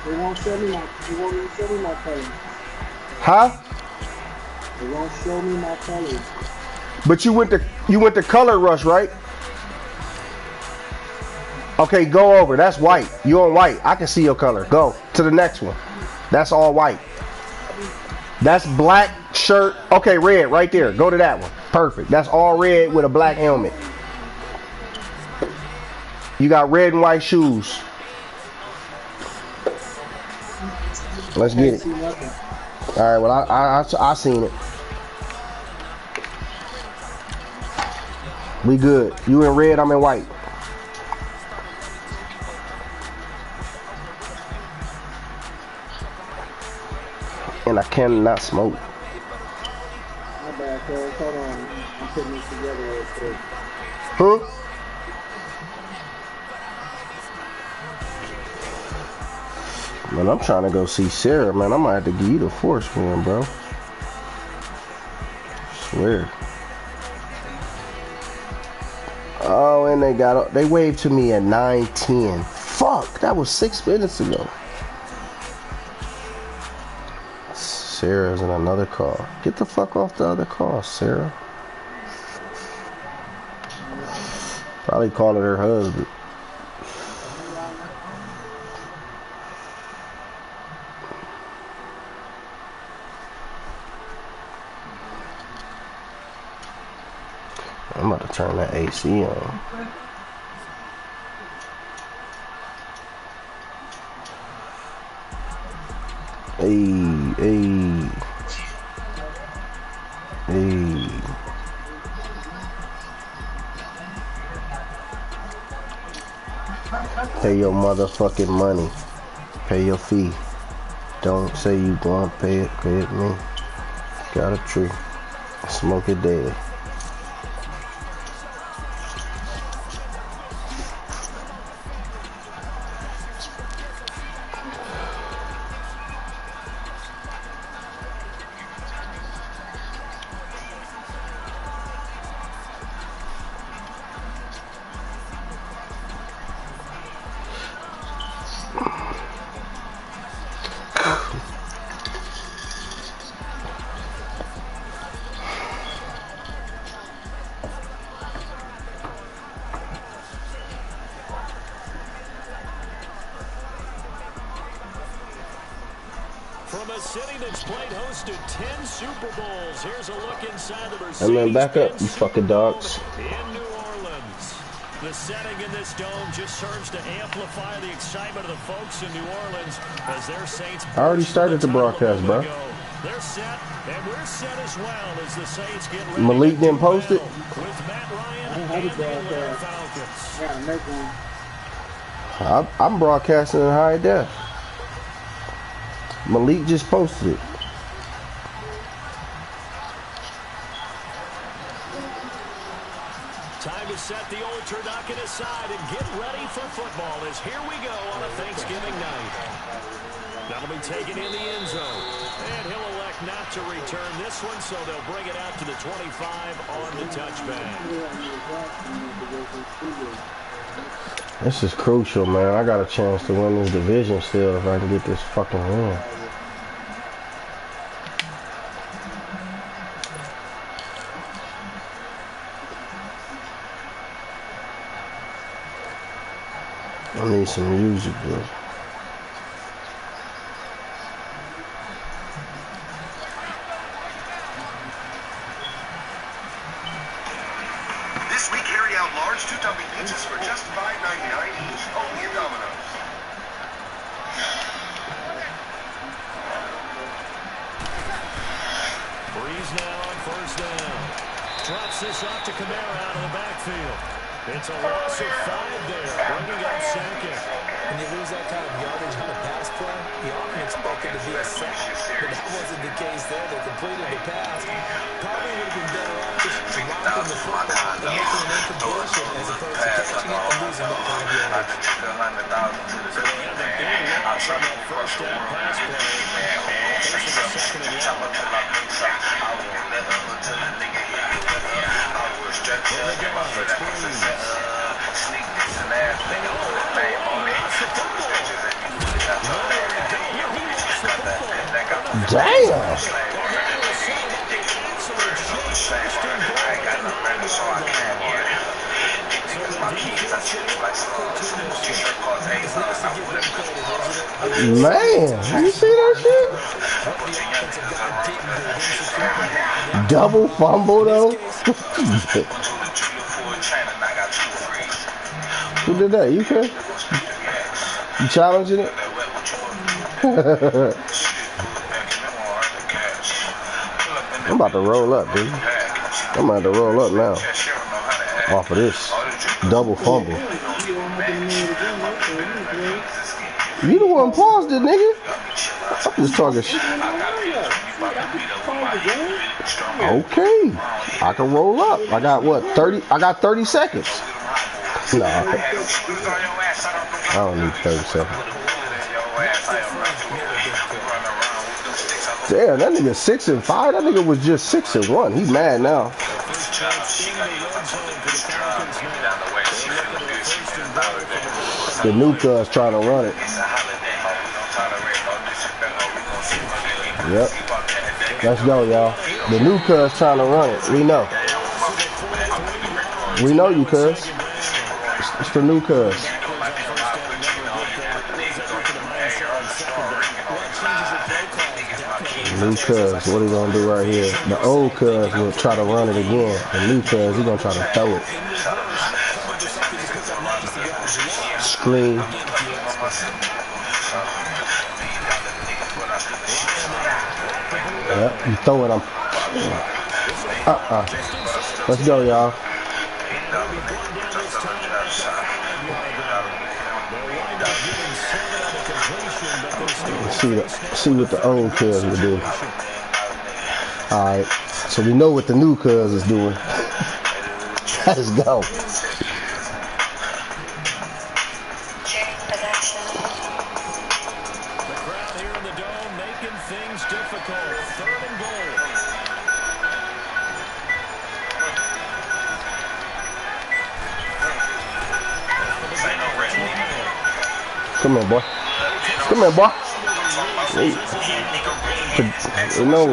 They won't show me my. They won't even show me my colors. Huh? They won't show me my colors. But you went to Color Rush, right? Okay, go over. That's white. You on white. I can see your color. Go to the next one. That's all white. That's black shirt. Okay, red right there. Go to that one. Perfect. That's all red with a black helmet. You got red and white shoes. Let's get it. All right. Well, I seen it. We good. You in red. I'm in white. And I cannot smoke. My bad, cuz. Hold on. I'm putting this together real quick. Huh? Man, I'm trying to go see Sarah, man. I might have to give you the force one, bro. Swear. Oh, and they waved to me at 9:10. Fuck, that was 6 minutes ago. Sarah's in another call. Get the fuck off the other call, Sarah. Probably calling her husband. I'm about to turn that AC on. Hey. Pay your motherfucking money. Pay your fee. Don't say you gonna pay it. Pay it me. Got a tree. Smoke it daily. From a city that's played host to 10 Super Bowls, here's a look inside the Mercedes-Benz And then back up, you fucking dogs. in New Orleans. The setting in this dome just serves to amplify the excitement of the folks in New Orleans as their Saints. I already started the broadcast, bro. They're set, and we're set as well as the Saints get ready. Malik didn't post it. With Matt Ryan and the Atlanta Falcons. I gotta make one. I'm broadcasting in high def. Malik just posted it. Time to set the old turducken aside and get ready for football as here we go on a Thanksgiving night. That'll be taken in the end zone. And he'll elect not to return this one, so they'll bring it out to the 25 on the touchback. This is crucial, man. I got a chance to win this division still if I can get this fucking win. I need some music, bro. This week, carry out large two-topping pizzas for just $5.99 each, only at Domino's. Breeze now on first down. Drops this off to Kamara out of the backfield. It's a loss of 5 there, bringing up second. When you lose that kind of yardage on a pass play, you often expect it to be a sack, but that wasn't the case there. They completed the pass. Probably would have been better off just dropping the football and making an incompletion as opposed to catching it and losing that kind of yardage. So they had the big loss on that first down pass play. Facing the second and long. Damn. Man, you see that shit? Double fumble though. Who did that? You can? You challenging it? I'm about to roll up, dude. I'm about to roll up now. Off of this double fumble. You the one paused it, nigga. I'm just talking shit. Okay. I can roll up. I got what? 30? I got 30 seconds. Nah. I don't need 30 seconds. Damn, that nigga 6-5. That nigga was just 6-1. He mad now. The new cuz trying to run it. Yep. Let's go, y'all. The new cuz trying to run it. We know. We know you, cuz. It's the new cuz. New cuz, what he gonna do right here? The old cuz will try to run it again. The new cuz, he gonna try to throw it. Screen. Yep, you throw it on. Let's go, y'all. See what the old cuz will do. Alright, so we know what the new cuz is doing. Let's go. The crowd here in the dome making things difficult. 3rd and goal. Come here, boy. Come here, boy. You know,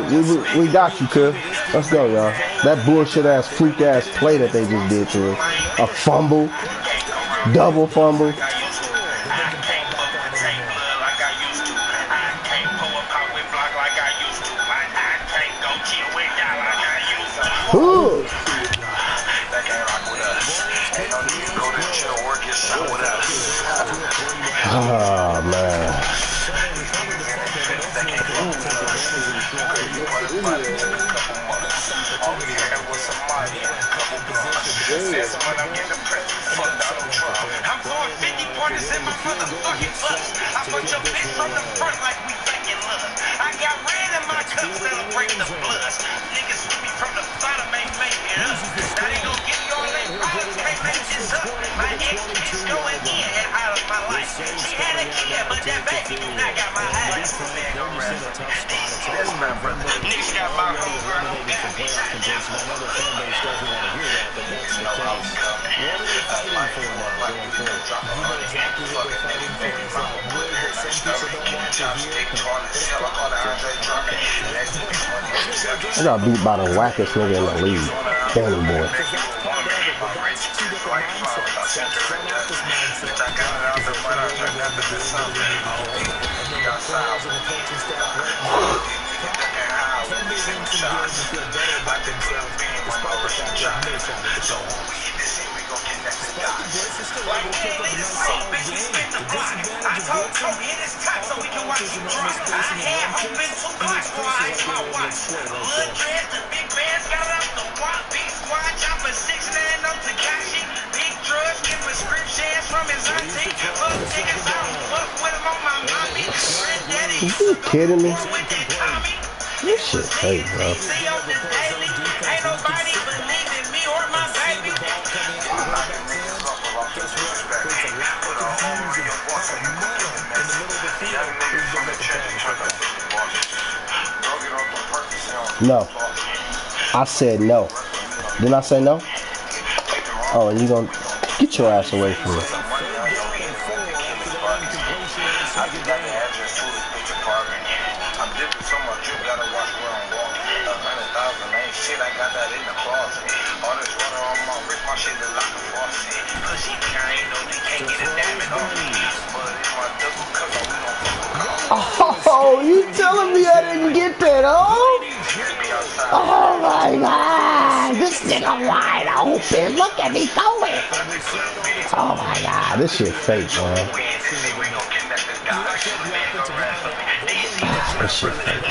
we got you, cuz. Let's go, y'all. That bullshit ass, fluke ass play that they just did to us. A fumble, double fumble. Ooh. Oh, man. I'm throwing 50 pointers in my motherfucking bus. I put your bitch from the front like we fucking love. I got red in my cup, celebrate the blood. Niggas with me from the bottom ain't making it up. Now they gon' give you all that problems, can't make this up. My ex-bitch going in and out of my life. She had a kid, but that baby do not got my eyes. Niggas got my whole girl, no got me. I got beat by the wackest nigga in the league. Danny boy. I told Kobe hit his top so we can watch him drop. I had open 2 blocks before I hit my watch. Little dreads, the big bands got up the walk. Big squad, jumping 6'9", no Takashi. Big drugs, get prescriptions from his auntie. Fuck niggas, I don't fuck with him on my mommy. Granddaddy, You kidding me? This shit fake, bro. Ain't nobody believing me or my baby. No. I said no. Didn't I say no? Oh, and you gonna get your ass away from me. I'm dipping so much got that in the closet. All this water on my wrist, my shit look like a faucet. Cause she ain't know they can't get a diamond off me. But it's my double cup, so we don't fuck. Oh, you telling me I didn't get that, oh? Oh my God, this nigga wide open. Look at me going. Oh my God, this shit fake, man. This shit fake, man.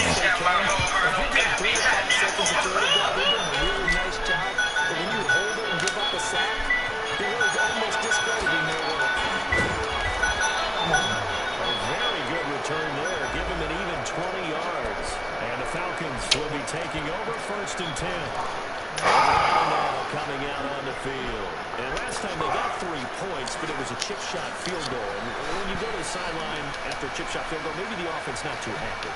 Will be taking over 1st and 10. Now coming out on the field. And last time they got 3 points, but it was a chip shot field goal. And when you go to the sideline after a chip shot field goal, maybe the offense not too happy.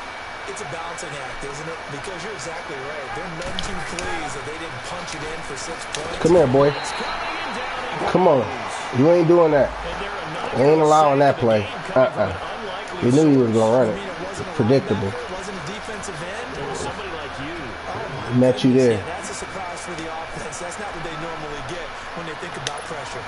It's a balancing act, isn't it? Because you're exactly right. They're none too pleased that they didn't punch it in for 6 points. Come here, boy. Come on. You ain't doing that. You ain't allowing that play. You knew you was going to run it. Predictable. Met you there. That's a surprise for the offense. That's not what they normally get when they think about pressure.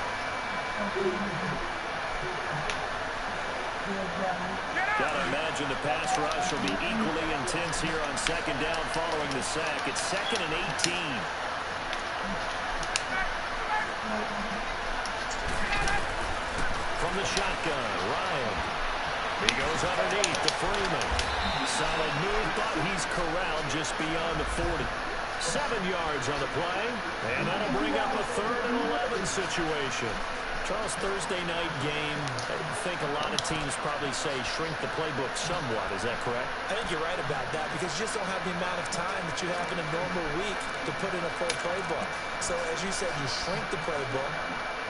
Gotta imagine the pass rush will be equally intense here on 2nd down following the sack. It's 2nd and 18. From the shotgun, Ryan. He goes underneath to Freeman. Solid move, but he's corralled just beyond the 40. 7 yards on the play, and that'll bring up a 3rd and 11 situation. Charles, Thursday night game, I think a lot of teams probably say shrink the playbook somewhat. Is that correct? I think you're right about that because you just don't have the amount of time that you have in a normal week to put in a full playbook. So as you said, you shrink the playbook,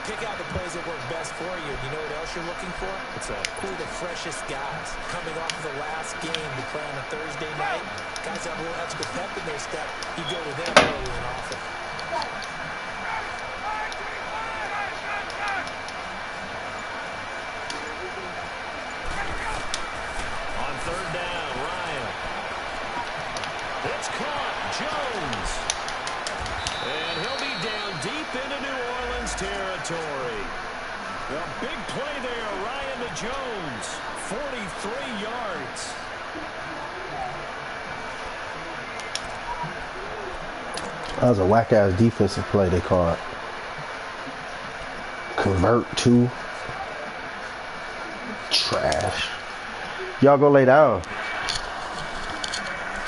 pick out the plays that work best for you. You know what else you're looking for? What's that? Who are the freshest guys coming off of the last game to play on a Thursday night? Guys have a little extra pep in their step. You go to them early and often. On 3rd down, Ryan. It's caught. Jones. And he'll be down deep into New Orleans territory. A big play there, Ryan to Jones. 43 yards. That was a whack-ass defensive play they called. Convert to trash. Y'all go lay down.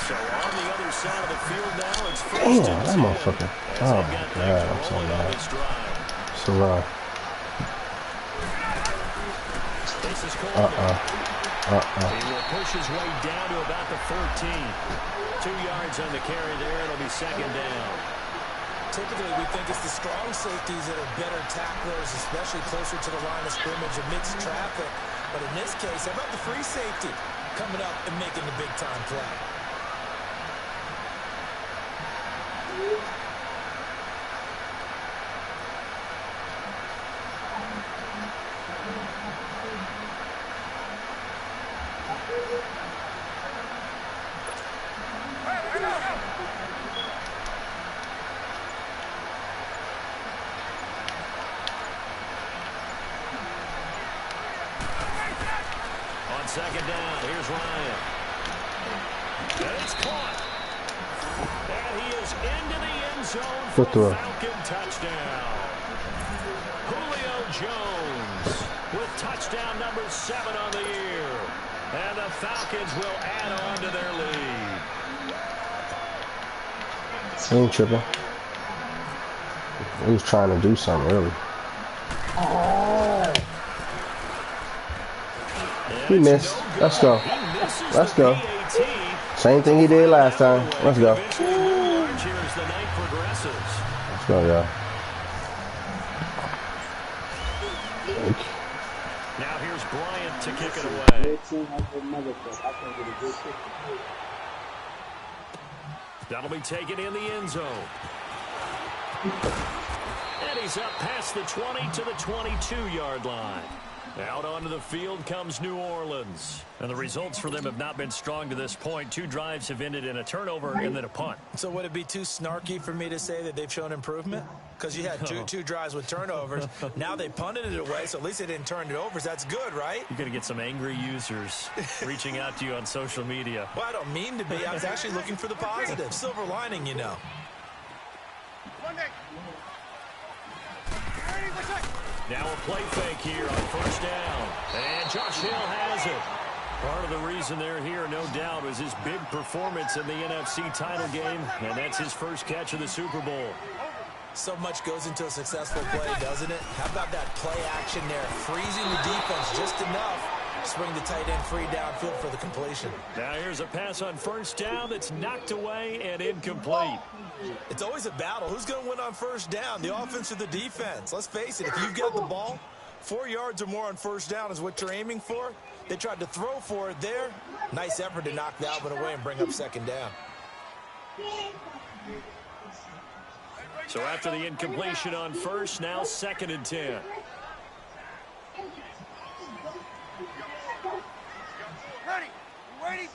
So on the other side of the field now, it's Damn, that motherfucker. Oh my God, I'm so mad. So wrong. He will push his way down to about the 14. 2 yards on the carry there. It'll be 2nd down. Typically, we think it's the strong safeties that are better tacklers, especially closer to the line of scrimmage amidst traffic. But in this case, how about the free safety coming up and making the big-time play? On 2nd down, here's Ryan. And it's caught. And he is into the end zone for a Falcon touchdown. Julio Jones with touchdown number 7 on the year. And the Falcons will add on to their lead. He ain't tripping. He was trying to do something, really. He missed. Let's go. Let's go. Same thing he did last time. Let's go. Let's go, y'all. Now here's Bryant to kick it away. That'll be taken in the end zone. And he's up past the 20 to the 22-yard line. Out onto the field comes New Orleans. And the results for them have not been strong to this point. 2 drives have ended in a turnover and then a punt. So would it be too snarky for me to say that they've shown improvement? Because you had two drives with turnovers. Now they punted it away, so at least they didn't turn it over. So that's good, right? You're going to get some angry users reaching out to you on social media. Well, I don't mean to be. I was actually looking for the positive. Silver lining, you know. Now a play fake here on first down. And Josh Hill has it. Part of the reason they're here, no doubt, was his big performance in the NFC title game, and that's his first catch of the Super Bowl. So much goes into a successful play, doesn't it? How about that play action there? Freezing the defense just enough. Swing the tight end free downfield for the completion. Now here's a pass on first down that's knocked away and incomplete. It's always a battle. Who's going to win on first down, the offense or the defense? Let's face it, if you've got the ball, 4 yards or more on first down is what you're aiming for. They tried to throw for it there. Nice effort to knock that one away and bring up second down. So after the incompletion on first, now 2nd and 10. Ready?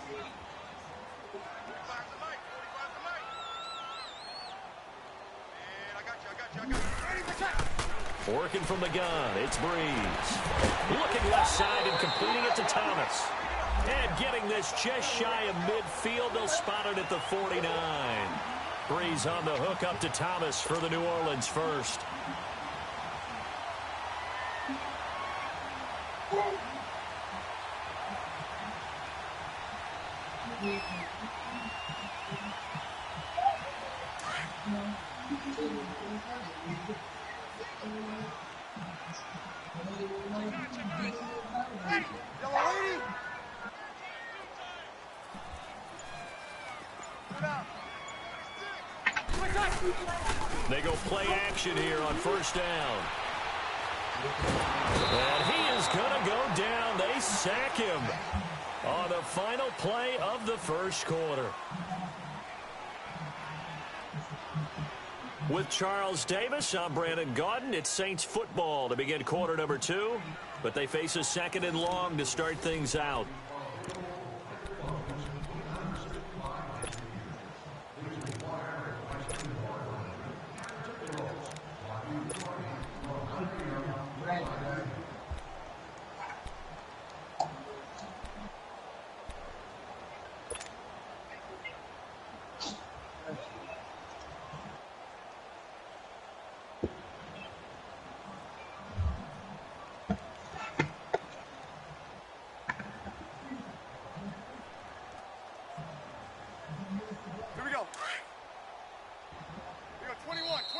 Working from the gun, it's Breeze. Looking left side and completing it to Thomas. And getting this just shy of midfield, they'll spot it at the 49. Breeze on the hook up to Thomas for the New Orleans first. They go play action here on first down. And he is going to go down. They sack him on the final play of the first quarter. With Charles Davis, I'm Brandon Gaudin. It's Saints football to begin quarter number 2, but they face a 2nd and long to start things out.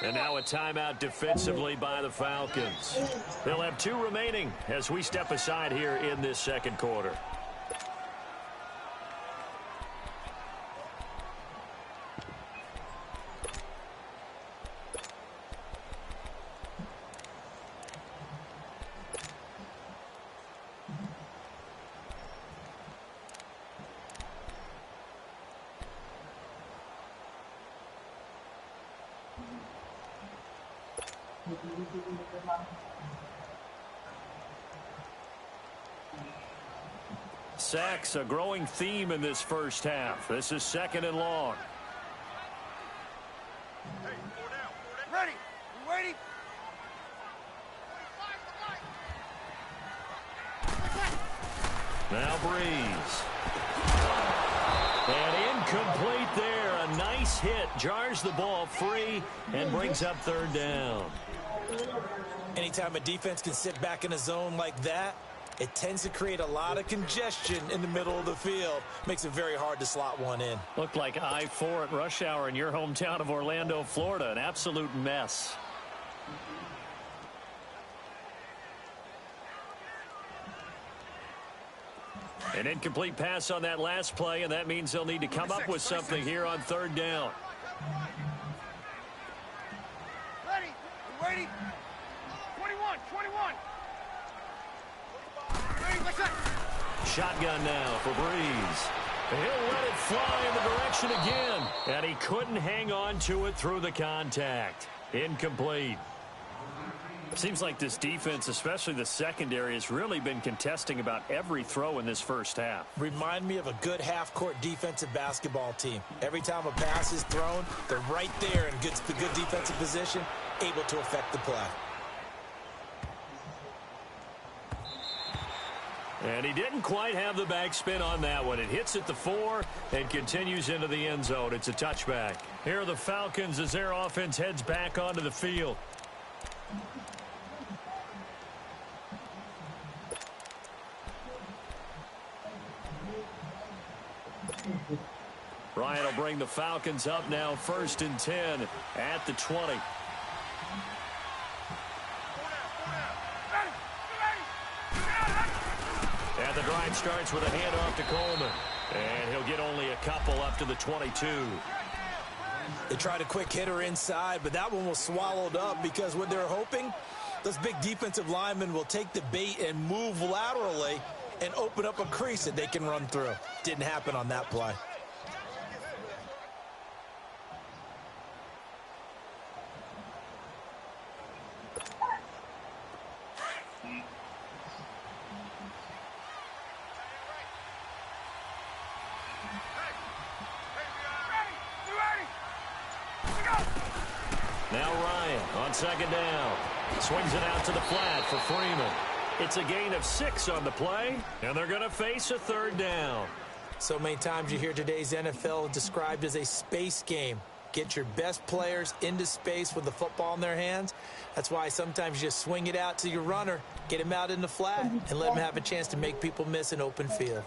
And now a timeout defensively by the Falcons. They'll have 2 remaining as we step aside here in this second quarter. Sacks, a growing theme in this first half. This is 2nd and long. Ready? You ready? Now Breeze. And incomplete there. A nice hit. Jars the ball free and brings up 3rd down. Anytime a defense can sit back in a zone like that, it tends to create a lot of congestion in the middle of the field. Makes it very hard to slot one in. Looked like I-4 at rush hour in your hometown of Orlando, Florida. An absolute mess. An incomplete pass on that last play, and that means they'll need to come up with something here on 3rd down. Ready? You ready? 21. Shotgun now for Breeze. He'll let it fly in the direction again. And he couldn't hang on to it through the contact. Incomplete. Seems like this defense, especially the secondary, has really been contesting about every throw in this first half. Remind me of a good half-court defensive basketball team. Every time a pass is thrown, they're right there in good defensive position, able to affect the play. And he didn't quite have the backspin on that one. It hits at the 4 and continues into the end zone. It's a touchback. Here are the Falcons as their offense heads back onto the field. Ryan will bring the Falcons up now, 1st and 10 at the 20. And the drive starts with a handoff to Coleman. And he'll get only a couple up to the 22. They tried a quick hitter inside, but that one was swallowed up because what they're hoping, those big defensive linemen will take the bait and move laterally and open up a crease that they can run through. Didn't happen on that play. Now Ryan on 2nd down. Swings it out to the flat for Freeman. It's a gain of 6 on the play, and they're going to face a 3rd down. So many times you hear today's NFL described as a space game. Get your best players into space with the football in their hands. That's why sometimes you just swing it out to your runner, get him out in the flat, and let him have a chance to make people miss an open field.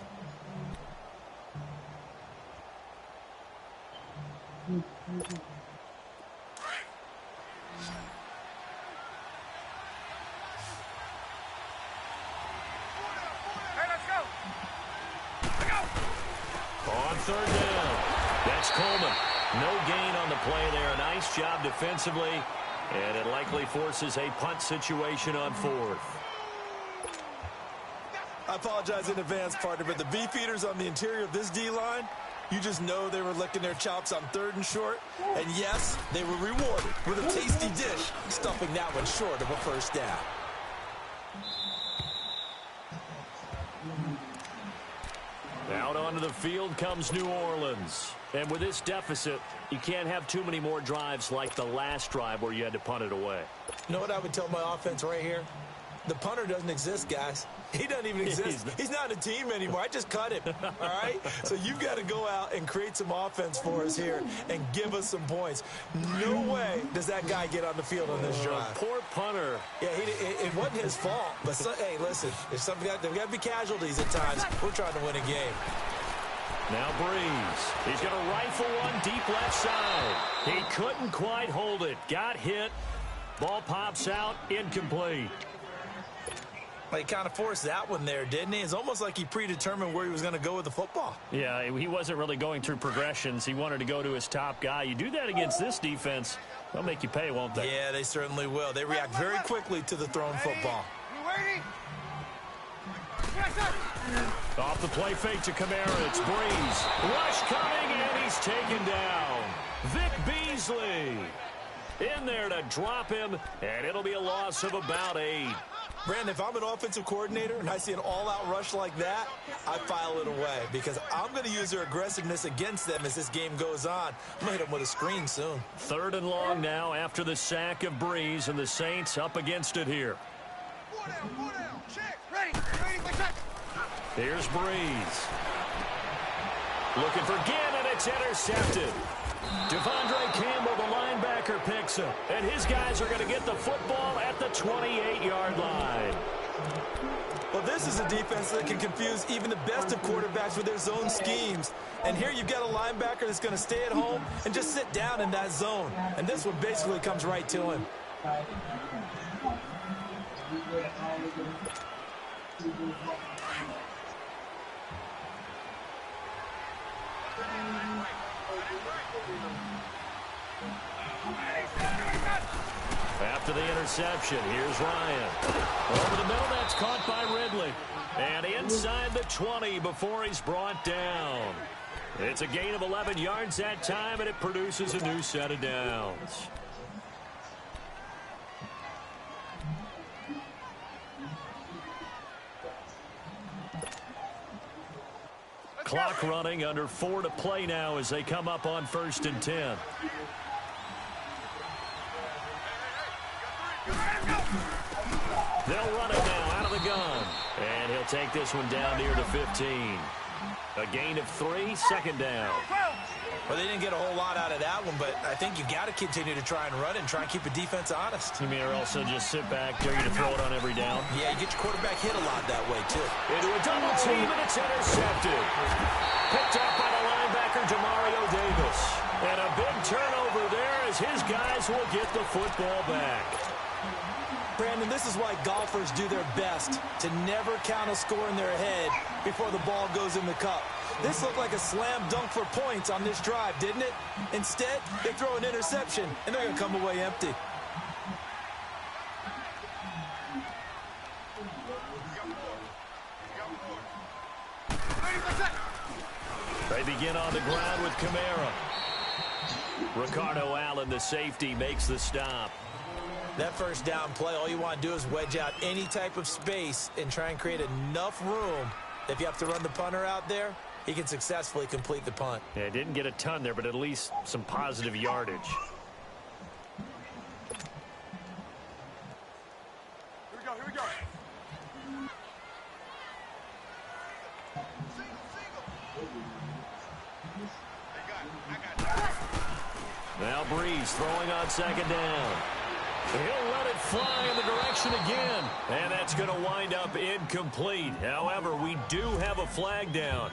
On 3rd down, that's Coleman. No gain on the play there. Nice job defensively, and it likely forces a punt situation on 4th. I apologize in advance, partner, but the beefeaters on the interior of this D-line, you just know they were licking their chops on 3rd and short. And yes, they were rewarded with a tasty dish, stuffing that one short of a 1st down. Out onto the field comes New Orleans. And with this deficit, you can't have too many more drives like the last drive where you had to punt it away. You know what I would tell my offense right here? The punter doesn't exist, guys. He doesn't even exist. He's not a team anymore. I just cut him, all right? So you've got to go out and create some offense for us here and give us some points. No way does that guy get on the field on this drive. Poor punter. Yeah, it wasn't his fault. But, hey, listen, there's got to be casualties at times. We're trying to win a game. Now Breeze. He's going to rifle one deep left side. He couldn't quite hold it. Got hit. Ball pops out. Incomplete. Well, he kind of forced that one there, didn't he? It's almost like he predetermined where he was going to go with the football. Yeah, he wasn't really going through progressions. He wanted to go to his top guy. You do that against this defense, they'll make you pay, won't they? Yeah, they certainly will. They react very quickly to the thrown football. Off the play fake to Kamara. It's Breeze. Rush coming, and he's taken down. Vic Beasley in there to drop him, and it'll be a loss of about 8. Brandon, if I'm an offensive coordinator and I see an all-out rush like that, I file it away because I'm going to use their aggressiveness against them as this game goes on. I'm going to hit them with a screen soon. 3rd and long now after the sack of Breeze, and the Saints up against it here. Here's Breeze. Looking for Ginn, and it's intercepted. Devondre Campbell, the linebacker, picks him. And his guys are going to get the football at the 28-yard line. Well, this is a defense that can confuse even the best of quarterbacks with their zone schemes. And here you've got a linebacker that's going to stay at home and just sit down in that zone. And this one basically comes right to him. After the interception, here's Ryan. Over the middle, that's caught by Ridley. And inside the 20 before he's brought down. It's a gain of 11 yards that time, and it produces a new set of downs. Clock running, under 4 to play now as they come up on 1st and 10. They'll run it now out of the gun. And he'll take this one down near the 15. A gain of 3, 2nd down. Well, they didn't get a whole lot out of that one, but I think you got to continue to try and run and try and keep the defense honest. You mean or also just sit back, dare you to throw it on every down? Yeah, you get your quarterback hit a lot that way, too. Into a double team, and it's intercepted. Picked up by the linebacker, Demario Davis. And a big turnover there as his guys will get the football back. Brandon, this is why golfers do their best to never count a score in their head before the ball goes in the cup. This looked like a slam dunk for points on this drive, didn't it? Instead, they throw an interception, and they're going to come away empty. They begin on the ground with Kamara. Ricardo Allen, the safety, makes the stop. That first down play, all you want to do is wedge out any type of space and try and create enough room. If you have to run the punter out there, he can successfully complete the punt. Yeah, didn't get a ton there, but at least some positive yardage. Here we go. Now Breeze throwing on 2nd down. He'll let it fly in the direction again. And that's going to wind up incomplete. However, we do have a flag down.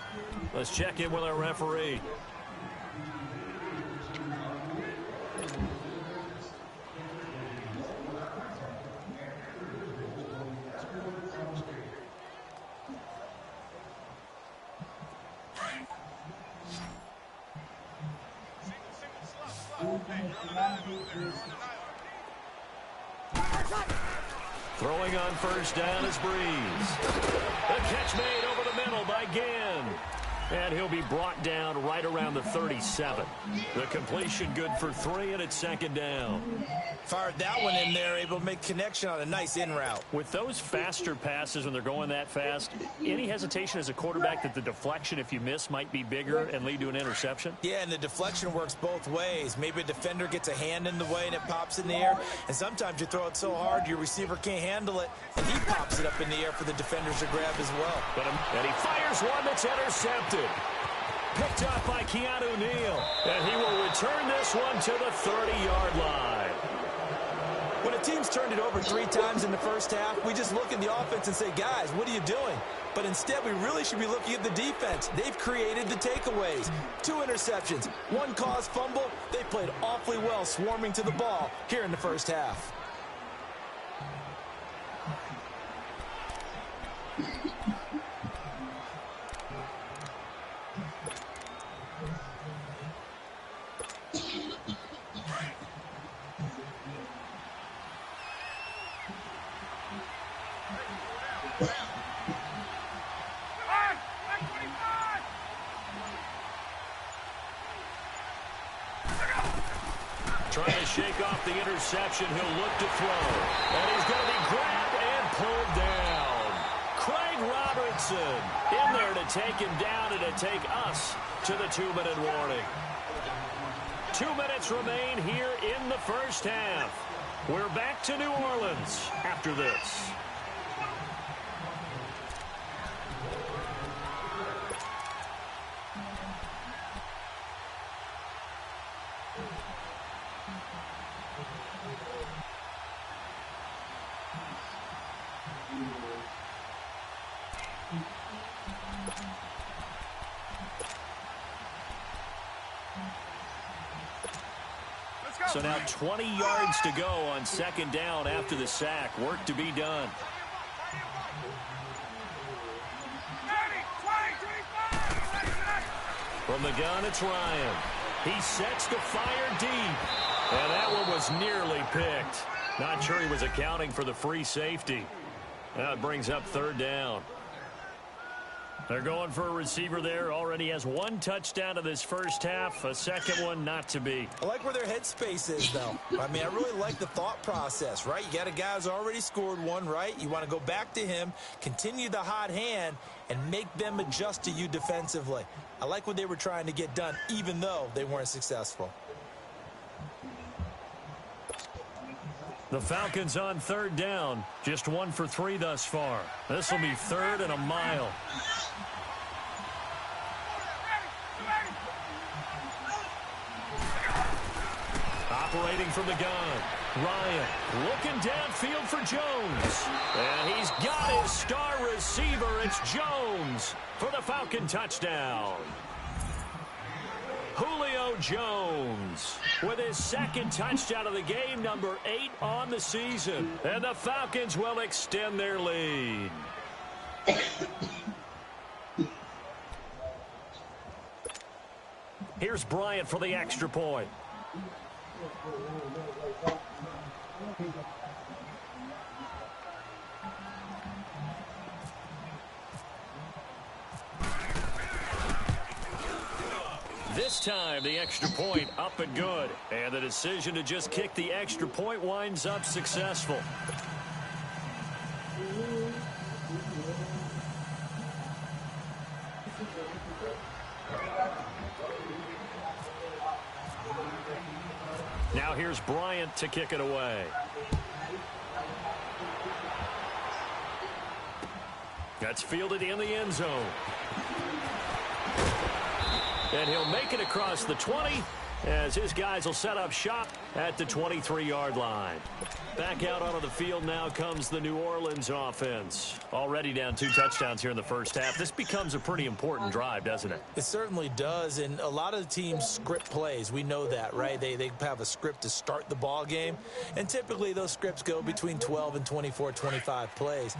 Let's check in with our referee. Throwing on 1st down is Breeze. The catch made over the middle by Gann. And he'll be brought down right around the 37. The completion good for 3, and it's 2nd down. Fired that one in there, able to make connection on a nice in route. With those faster passes when they're going that fast, any hesitation as a quarterback that the deflection, if you miss, might be bigger and lead to an interception? Yeah, and the deflection works both ways. Maybe a defender gets a hand in the way and it pops in the air. And sometimes you throw it so hard your receiver can't handle it, and he pops it up in the air for the defenders to grab as well. And he fires one that's intercepted. Picked up by Keanu Neal. And he will return this one to the 30-yard line. When a team's turned it over 3 times in the first half, we just look at the offense and say, guys, what are you doing? But instead, we really should be looking at the defense. They've created the takeaways. 2 interceptions, 1 caused fumble. They played awfully well swarming to the ball here in the first half. Trying to shake off the interception. He'll look to throw. And he's going to be grabbed and pulled down. Craig Robertson in there to take him down and to take us to the 2-minute warning. 2 minutes remain here in the first half. We're back to New Orleans after this. So now 20 yards to go on 2nd down after the sack. Work to be done. From the gun, it's Ryan. He sets to fire deep. And that one was nearly picked. Not sure he was accounting for the free safety. Now it brings up 3rd down. They're going for a receiver there. Already has one touchdown in this first half. A second one not to be. I like where their headspace is, though. I mean, I really like the thought process, right? You got a guy who's already scored one, right? You want to go back to him, continue the hot hand, and make them adjust to you defensively. I like what they were trying to get done, even though they weren't successful. The Falcons on third down. Just 1 for 3 thus far. This will be third and a mile. Operating from the gun. Ryan looking downfield for Jones. And he's got his star receiver. It's Jones for the Falcon touchdown. Julio Jones with his second touchdown of the game, number 8 on the season. And the Falcons will extend their lead. Here's Bryant for the extra point. This time, the extra point up and good. And the decision to just kick the extra point winds up successful. Now here's Bryant to kick it away. That's fielded in the end zone. And he'll make it across the 20 as his guys will set up shop at the 23-yard line. Back out onto the field now comes the New Orleans offense. Already down 2 touchdowns here in the first half. This becomes a pretty important drive, doesn't it? It certainly does, and a lot of the teams script plays. We know that, right? They have a script to start the ball game, and typically those scripts go between 12 and 24, 25 plays.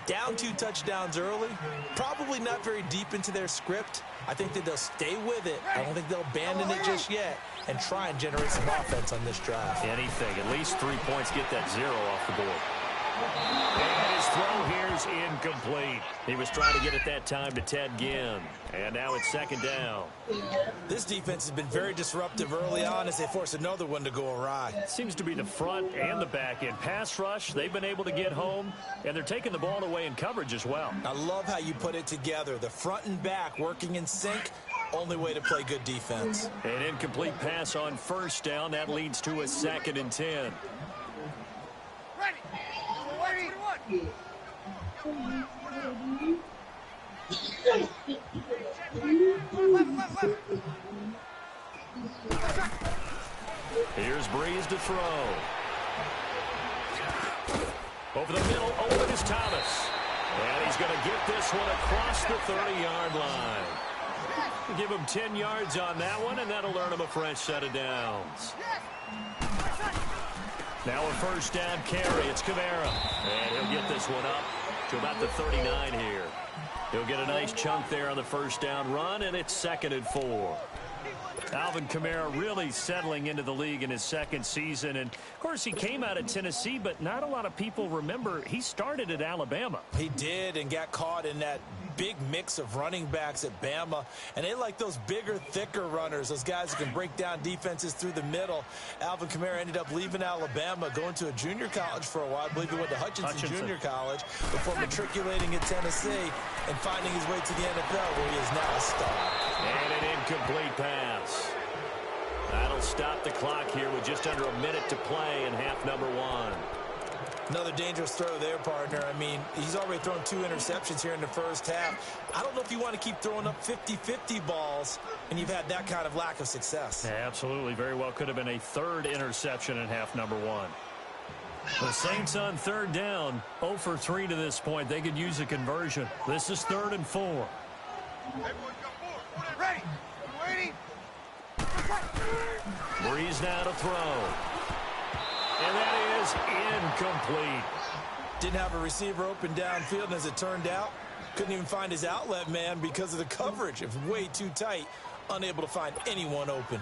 Down 2 touchdowns early, probably not very deep into their script. I think that they'll stay with it. I don't think they'll abandon it just yet and try and generate some offense on this drive. Anything, at least 3 points, get that 0 off the board. And his throw here is incomplete. He was trying to get it that time to Ted Ginn. And now it's second down. This defense has been very disruptive early on as they force another one to go awry. Seems to be the front and the back end. Pass rush, they've been able to get home, and they're taking the ball away in coverage as well. I love how you put it together. The front and back working in sync. Only way to play good defense. An incomplete pass on first down. That leads to a 2nd and 10. Here's Breeze to throw. Over the middle, open is Thomas. And he's going to get this one across the 30-yard line. Give him 10 yards on that one, and that'll earn him a fresh set of downs. Now a first down carry. It's Kamara. And he'll get this one up to about the 39 here. He'll get a nice chunk there on the first down run, and it's 2nd and 4. Alvin Kamara really settling into the league in his second season. And, of course, he came out of Tennessee, but not a lot of people remember he started at Alabama. He did and got caught in that big mix of running backs at Bama. And they like those bigger, thicker runners, those guys who can break down defenses through the middle. Alvin Kamara ended up leaving Alabama, going to a junior college for a while. I believe he went to Hutchinson Junior College before matriculating at Tennessee and finding his way to the NFL, where he is now a star. And an incomplete pass. That'll stop the clock here with just under a minute to play in half number 1. Another dangerous throw there, partner. I mean, he's already thrown 2 interceptions here in the first half. I don't know if you want to keep throwing up 50-50 balls, and you've had that kind of lack of success. Yeah, absolutely. Very well could have been a 3rd interception in half number 1. The Saints on third down, 0 for 3 to this point. They could use a conversion. This is 3rd and 4. Ready. Waiting. Breeze now to throw. And that is incomplete. Didn't have a receiver open downfield, and as it turned out, couldn't even find his outlet man because of the coverage. It was way too tight, unable to find anyone open.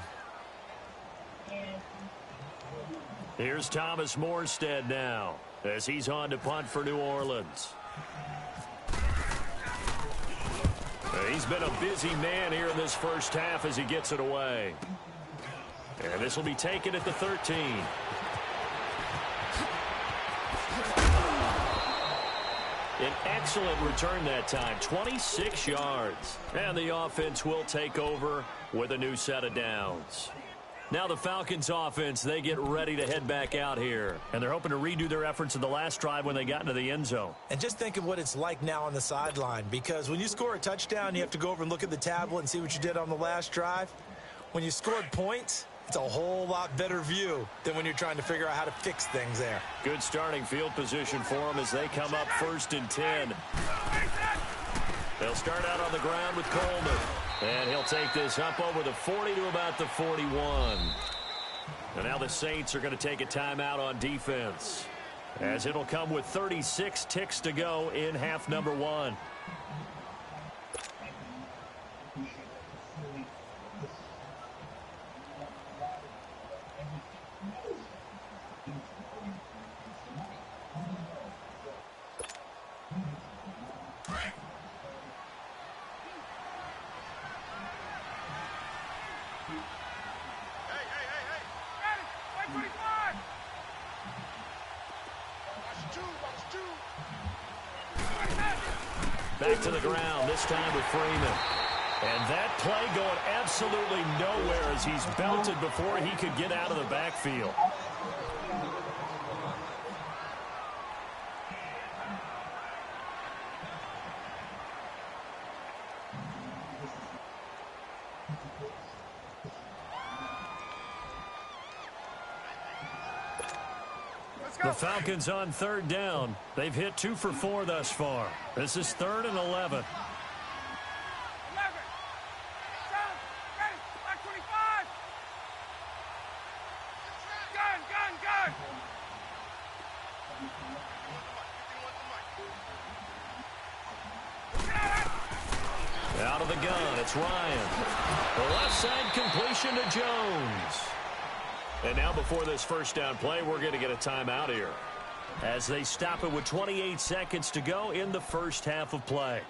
Here's Thomas Morstead now as he's on to punt for New Orleans. He's been a busy man here in this first half as he gets it away. And this will be taken at the 13. An excellent return that time, 26 yards. And the offense will take over with a new set of downs. Now the Falcons offense, they get ready to head back out here. And they're hoping to redo their efforts in the last drive when they got into the end zone. And just think of what it's like now on the sideline, because when you score a touchdown, you have to go over and look at the tablet and see what you did on the last drive. When you scored points, it's a whole lot better view than when you're trying to figure out how to fix things there. Good starting field position for them as they come up 1st and 10. They'll start out on the ground with Coleman. And he'll take this up over the 40 to about the 41. And now the Saints are going to take a timeout on defense, as it'll come with 36 ticks to go in half number 1. Back to the ground, this time with Freeman. And that play going absolutely nowhere as he's belted before he could get out of the backfield. The Falcons on 3rd down. They've hit 2 for 4 thus far. This is 3rd and 11. Out of the gun, it's Ryan. The left side completion to Jones. And now before this first down play, we're going to get a timeout here, as they stop it with 28 seconds to go in the first half of play.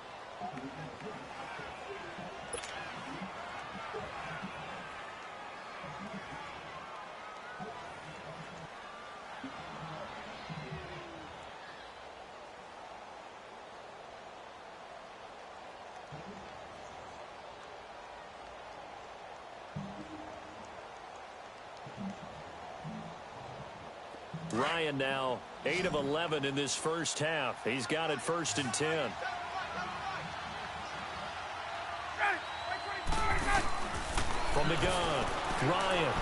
Ryan now 8 of 11 in this first half. He's got it 1st and 10. From the gun, Ryan.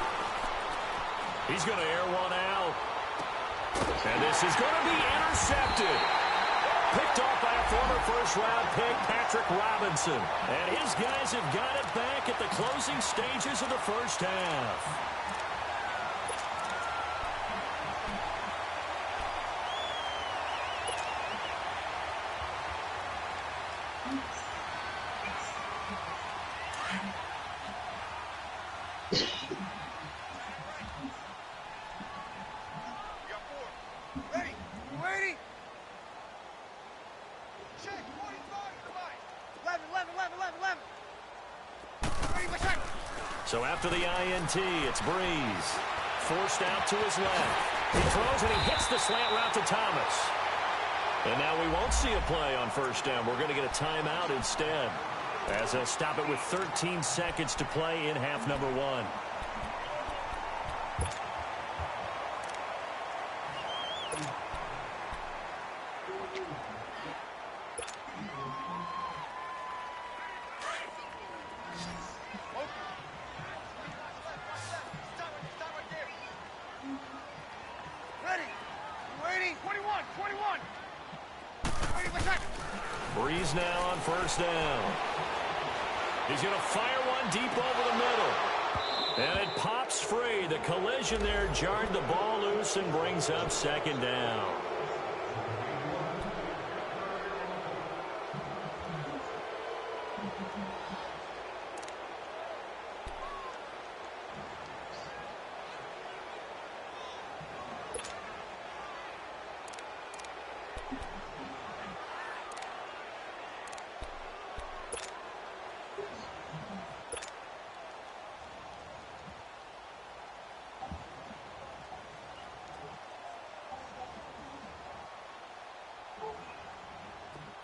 He's going to air one out. And this is going to be intercepted. Picked off by a former first-round pick, Patrick Robinson. And his guys have got it back at the closing stages of the first half. So after the INT, it's Breeze. Forced out to his left. He throws and he hits the slant route to Thomas. And now we won't see a play on first down. We're going to get a timeout instead, as they'll stop it with 13 seconds to play in half number 1. Breeze now on first down. He's going to fire one deep over the middle. And it pops free. The collision there jarred the ball loose and brings up 2nd down.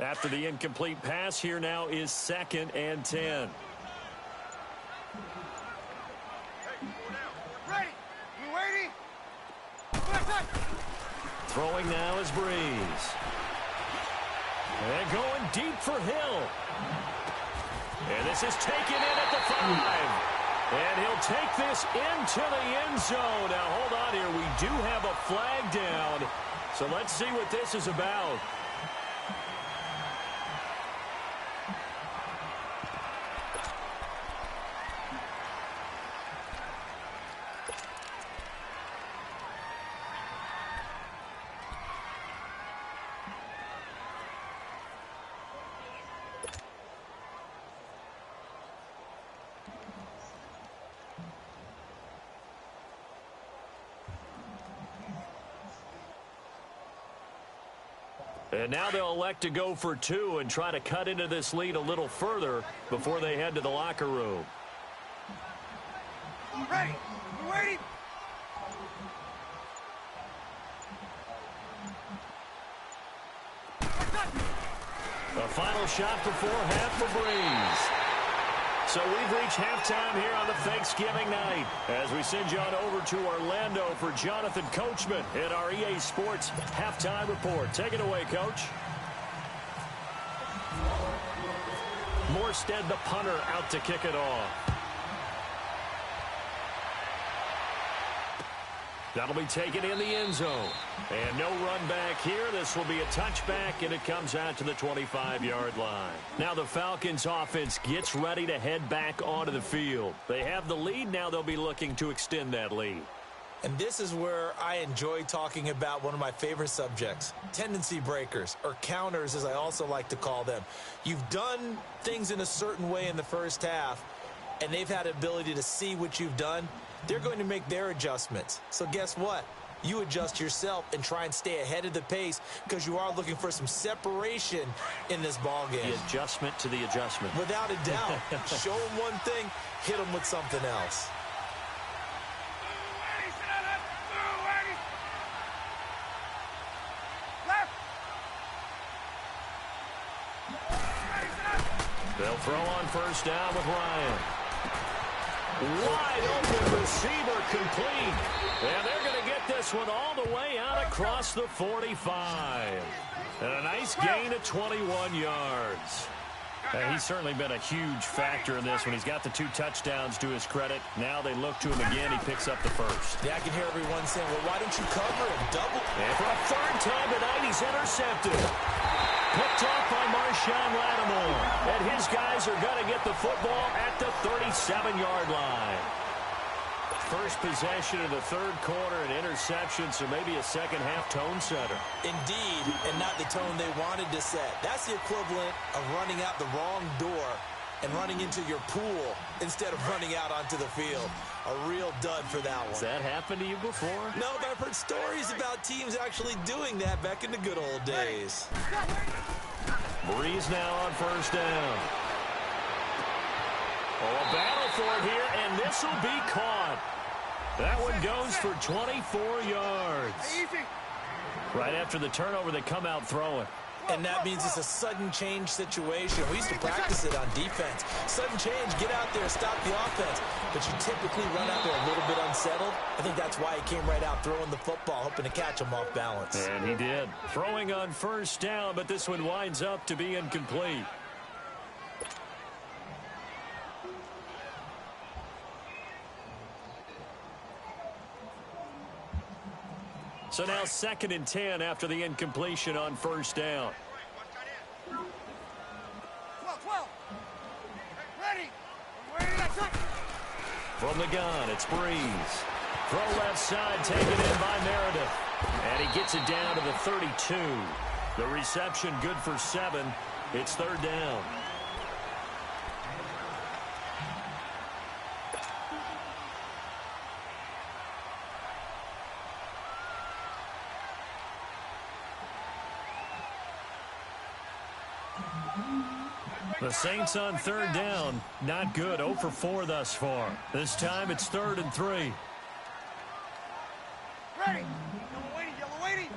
After the incomplete pass, here now is 2nd and 10. Throwing now is Breeze. And going deep for Hill. And this is taken in at the 5. And he'll take this into the end zone. Now, hold on here. We do have a flag down. So let's see what this is about. And now they'll elect to go for 2 and try to cut into this lead a little further before they head to the locker room. Ready. We're waiting. A final shot before half for Breeze. So we've reached halftime here on the Thanksgiving night as we send you on over to Orlando for Jonathan Coachman in our EA Sports Halftime Report. Take it away, Coach. Morstead, the punter, out to kick it off. That'll be taken in the end zone. And no run back here. This will be a touchback, and it comes out to the 25-yard line. Now the Falcons offense gets ready to head back onto the field. They have the lead. Now they'll be looking to extend that lead. And this is where I enjoy talking about one of my favorite subjects, tendency breakers, or counters as I also like to call them. You've done things in a certain way in the first half, and they've had the ability to see what you've done. They're going to make their adjustments. So guess what? You adjust yourself and try and stay ahead of the pace because you are looking for some separation in this ball game. The adjustment to the adjustment. Without a doubt. Show them one thing, hit them with something else. They'll throw on first down with Ryan. Wide open receiver complete. And they're going to get this one all the way out across the 45. And a nice gain of 21 yards. He's certainly been a huge factor in this one. He's got the 2 touchdowns to his credit. Now they look to him again. He picks up the first. Yeah, I can hear everyone saying, well, why don't you cover him? Double. And for a 3rd time tonight, he's intercepted. Picked off by Marshawn Lattimore. And his guys are going to get the football at the 37-yard line. First possession of the 3rd quarter, an interception, so maybe a second-half tone setter. Indeed, and not the tone they wanted to set. That's the equivalent of running out the wrong door and running into your pool instead of running out onto the field. A real dud for that one. Has that happened to you before? No, but I've heard stories about teams actually doing that back in the good old days. Breeze now on first down. Oh, a battle for it here, and this will be caught. That one goes for 24 yards. Right after the turnover, they come out throwing. And that means it's a sudden change situation. We used to practice it on defense. Sudden change, get out there, stop the offense. But you typically run out there a little bit unsettled. I think that's why he came right out throwing the football, hoping to catch him off balance. And he did. Throwing on first down, but this one winds up to be incomplete. So now 2nd and 10 after the incompletion on first down. 12. Ready. From the gun, it's Breeze. Throw left side, taken in by Meredith. And he gets it down to the 32. The reception good for 7. It's 3rd down. The Saints on 3rd down, not good, 0 for 4 thus far. This time it's 3rd and 3. Ready. Yellow waiting.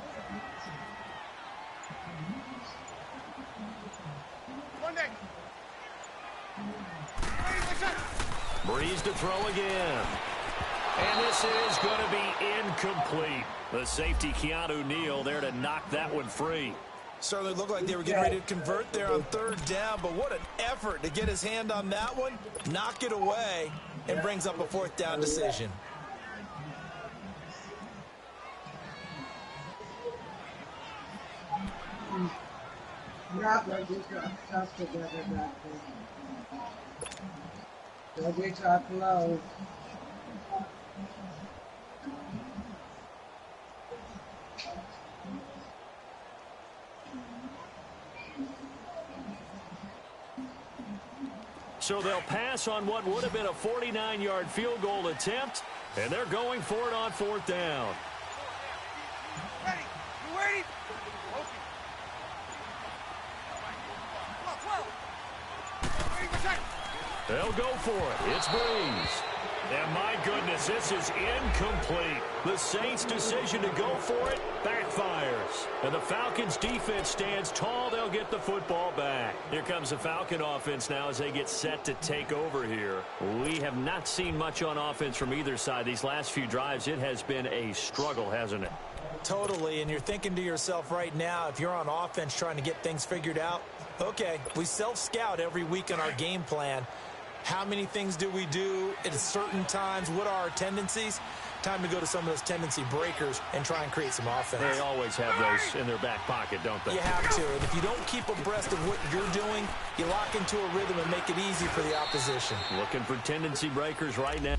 Breeze to throw again. And this is going to be incomplete. The safety, Keanu Neal, there to knock that one free. Certainly looked like they were getting ready to convert there on third down, but what an effort to get his hand on that one, knock it away, and brings up a fourth down decision. So they'll pass on what would have been a 49-yard field goal attempt, and they're going for it on fourth down. Ready? You ready? They'll go for it. It's Breeze. And my goodness, this is incomplete. The Saints' decision to go for it backfires. And the Falcons' defense stands tall. They'll get the football back. Here comes the Falcon offense now as they get set to take over here. We have not seen much on offense from either side. These last few drives, it has been a struggle, hasn't it? Totally, and you're thinking to yourself right now, if you're on offense trying to get things figured out, okay, we self-scout every week on our game plan. How many things do we do at certain times? What are our tendencies? Time to go to some of those tendency breakers and try and create some offense. They always have those in their back pocket, don't they? You have to. And if you don't keep abreast of what you're doing, you lock into a rhythm and make it easy for the opposition. Looking for tendency breakers right now.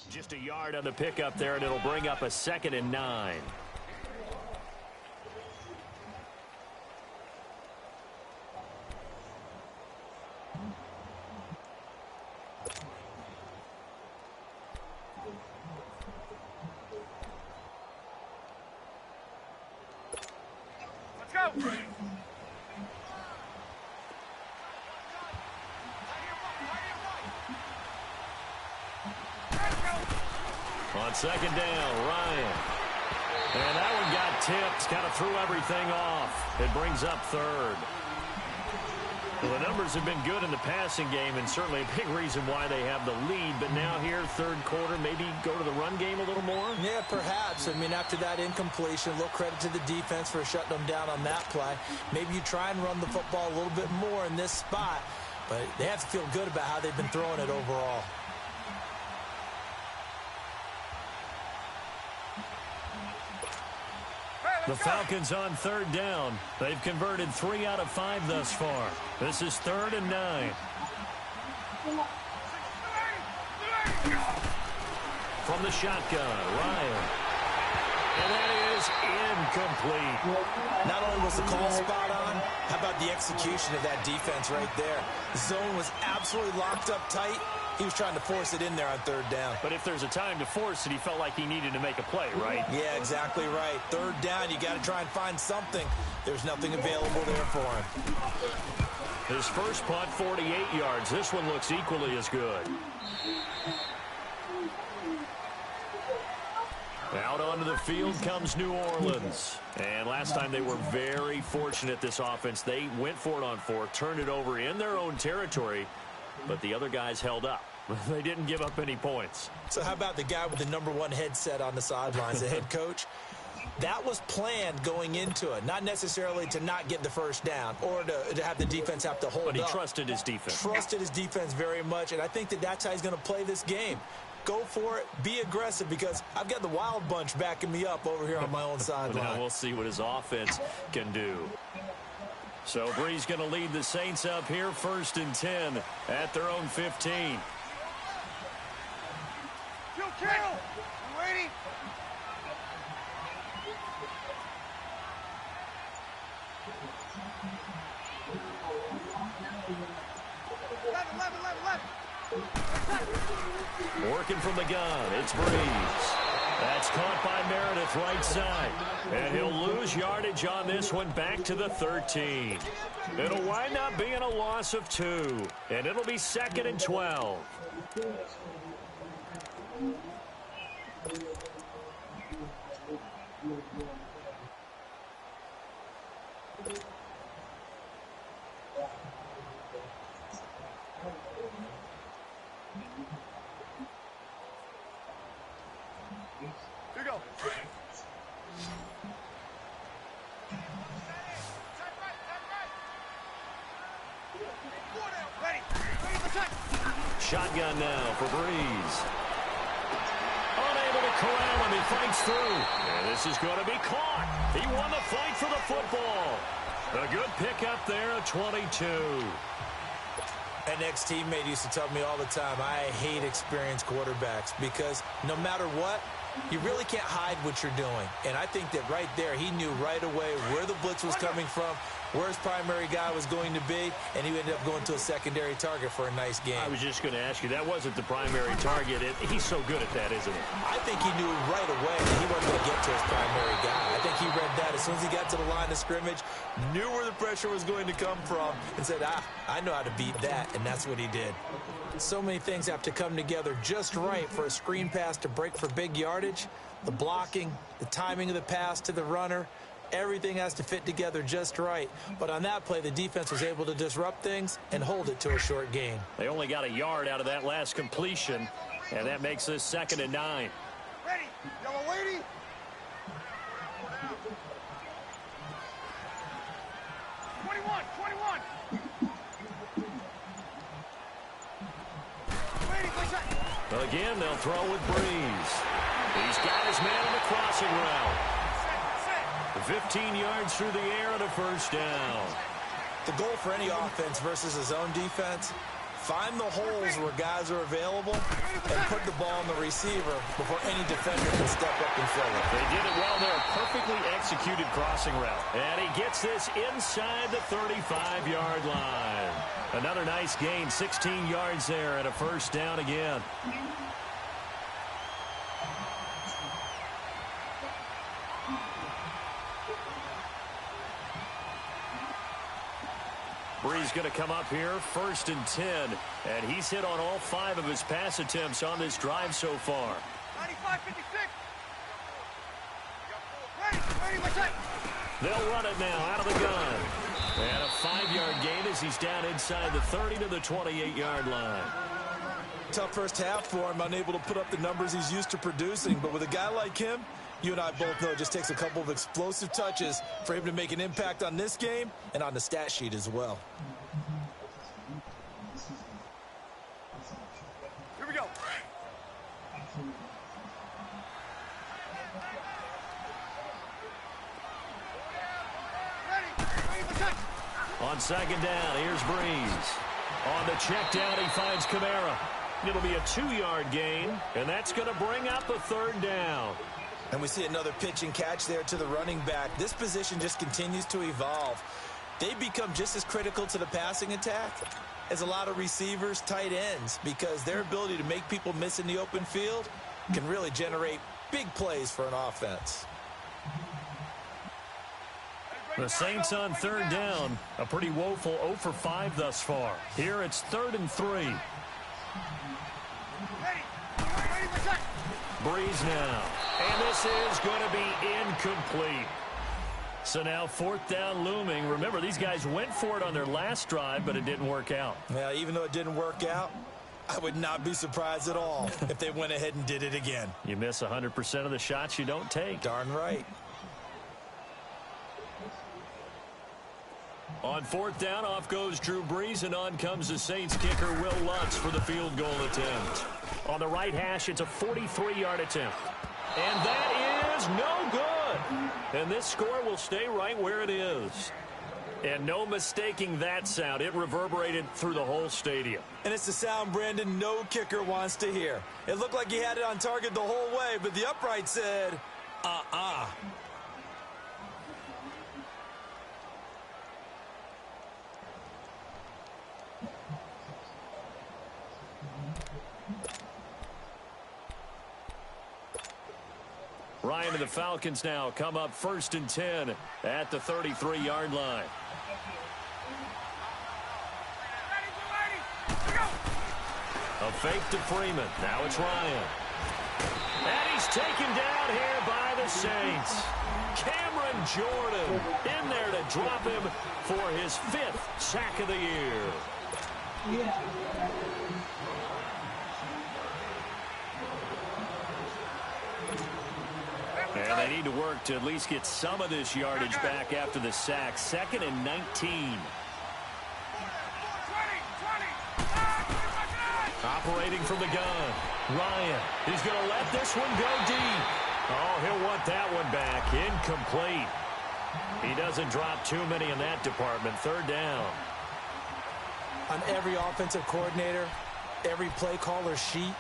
Just a yard on the pickup there, and it'll bring up a 2nd and 9. Let's go. On 2nd down, Ryan. And that one got tipped, kind of threw everything off. It brings up 3rd. Well, the numbers have been good in the passing game, and certainly a big reason why they have the lead. But now here, 3rd quarter, maybe go to the run game a little more? Yeah, perhaps. I mean, after that incompletion, a little credit to the defense for shutting them down on that play. Maybe you try and run the football a little bit more in this spot, but they have to feel good about how they've been throwing it overall. The Falcons on 3rd down. They've converted 3 out of 5 thus far. This is 3rd and 9. From the shotgun, Ryan. And that is incomplete. Not only was the call spot on, how about the execution of that defense right there? The zone was absolutely locked up tight. He was trying to force it in there on 3rd down. But if there's a time to force it, he felt like he needed to make a play, right? Yeah, exactly right. 3rd down, you got to try and find something. There's nothing available there for him. His first punt, 48 yards. This one looks equally as good. Out onto the field comes New Orleans. And last time they were very fortunate, this offense. They went for it on 4th, turned it over in their own territory, but the other guys held up. They didn't give up any points. So how about the guy with the #1 headset on the sidelines, the head coach? That was planned going into it, not necessarily to not get the first down or to have the defense have to hold up. But he trusted his defense. Trusted his defense very much, and I think that's how he's going to play this game. go for it, be aggressive, because I've got the wild bunch backing me up over here on my own sideline. Now we'll see what his offense can do. So Bree's going to lead the Saints up here 1st and 10 at their own 15. Kill! You ready? Working from the gun, it's Breeze. That's caught by Meredith right side. And he'll lose yardage on this one back to the 13. It'll wind up being a loss of 2. And it'll be 2nd and 12. Here we go. Shotgun now for Breeze. Unable to corral him. He fights through. And this is going to be caught. He won the fight for the football. A good pickup there at 22. An ex-teammate used to tell me all the time, I hate experienced quarterbacks because no matter what, you really can't hide what you're doing. And I think that right there, he knew right away where the blitz was coming from, where his primary guy was going to be, and he ended up going to a secondary target for a nice game. I was just going to ask you, that wasn't the primary target. He's so good at that, isn't he? I think he knew right away that he wasn't going to get to his primary guy. I think he read that as soon as he got to the line of scrimmage, knew where the pressure was going to come from, and said, I know how to beat that, and that's what he did. So many things have to come together just right for a screen pass to break for big yardage. The blocking, the timing of the pass to the runner, everything has to fit together just right. But on that play, the defense was able to disrupt things and hold it to a short gain. They only got a yard out of that last completion, and that makes this 2nd and 9. Ready? Yellow lady? Again, they'll throw with Breeze. He's got his man on the crossing route. 15 yards through the air and a 1st down. The goal for any offense versus his own defense, find the holes where guys are available and put the ball on the receiver before any defender can step up and fill it. They did it well there. Perfectly executed crossing route. And he gets this inside the 35-yard line. Another nice gain, 16 yards there and a 1st down again. Bree's going to come up here, 1st and 10, and he's hit on all 5 of his pass attempts on this drive so far. 95-56. Ready, They'll run it now out of the gun. And a 5-yard gain as he's down inside the 30 to the 28-yard line. Tough first half for him, unable to put up the numbers he's used to producing. But with a guy like him, you and I both know it just takes a couple of explosive touches for him to make an impact on this game and on the stat sheet as well. Here we go. On 2nd down, here's Breeze. On the check down, he finds Kamara. It'll be a 2-yard gain, and that's going to bring up a 3rd down. And we see another pitch and catch there to the running back. This position just continues to evolve. They become just as critical to the passing attack as a lot of receivers, tight ends, because their ability to make people miss in the open field can really generate big plays for an offense. The Saints on 3rd down, a pretty woeful 0 for 5 thus far. Here it's 3rd and 3. Breeze now. And this is going to be incomplete. So now 4th down looming. Remember, these guys went for it on their last drive, but it didn't work out. Yeah, even though it didn't work out, I would not be surprised at all if they went ahead and did it again. You miss 100% of the shots you don't take. Darn right. On fourth down, off goes Drew Brees, and on comes the Saints kicker, Will Lutz, for the field goal attempt. On the right hash, it's a 43-yard attempt. And that is no good. And this score will stay right where it is. And no mistaking that sound. It reverberated through the whole stadium. And it's the sound, Brandon, no kicker wants to hear. It looked like he had it on target the whole way, but the upright said, Ryan and the Falcons now come up 1st and 10 at the 33-yard line. A fake to Freeman. Now it's Ryan. And he's taken down here by the Saints. Cameron Jordan in there to drop him for his 5th sack of the year. And they need to work to at least get some of this yardage back after the sack. 2nd and 19. Operating from the gun. Ryan, he's going to let this one go deep. Oh, he'll want that one back. Incomplete. He doesn't drop too many in that department. 3rd down. On every offensive coordinator, every play caller sheet,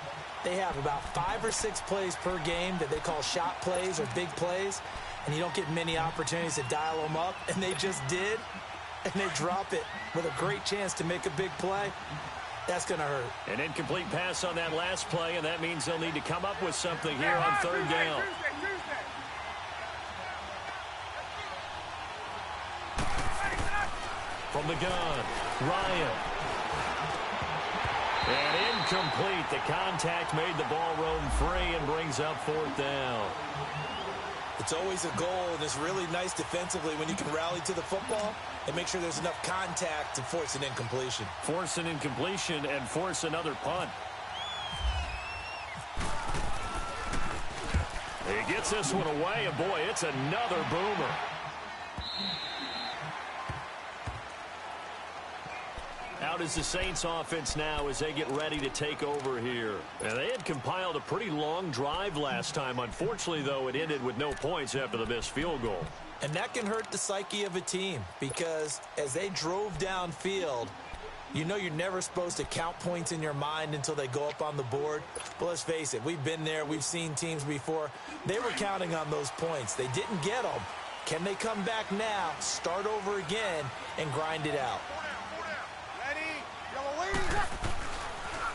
they have about 5 or 6 plays per game that they call shot plays or big plays, and you don't get many opportunities to dial them up, and they just did, and they drop it with a great chance to make a big play. That's going to hurt. An incomplete pass on that last play, and that means they'll need to come up with something here on 3rd down. From the gun, Ryan. And incomplete. The contact made the ball roam free and brings up 4th down. It's always a goal, and it's really nice defensively when you can rally to the football and make sure there's enough contact to force an incompletion. Force an incompletion and force another punt. He gets this one away, and boy, it's another boomer. Out is the Saints offense now as they get ready to take over here. Now, they had compiled a pretty long drive last time. Unfortunately, though, it ended with no points after the missed field goal. And that can hurt the psyche of a team because as they drove downfield, you know you're never supposed to count points in your mind until they go up on the board. But let's face it, we've been there. We've seen teams before. They were counting on those points. They didn't get them. Can they come back now, start over again, and grind it out?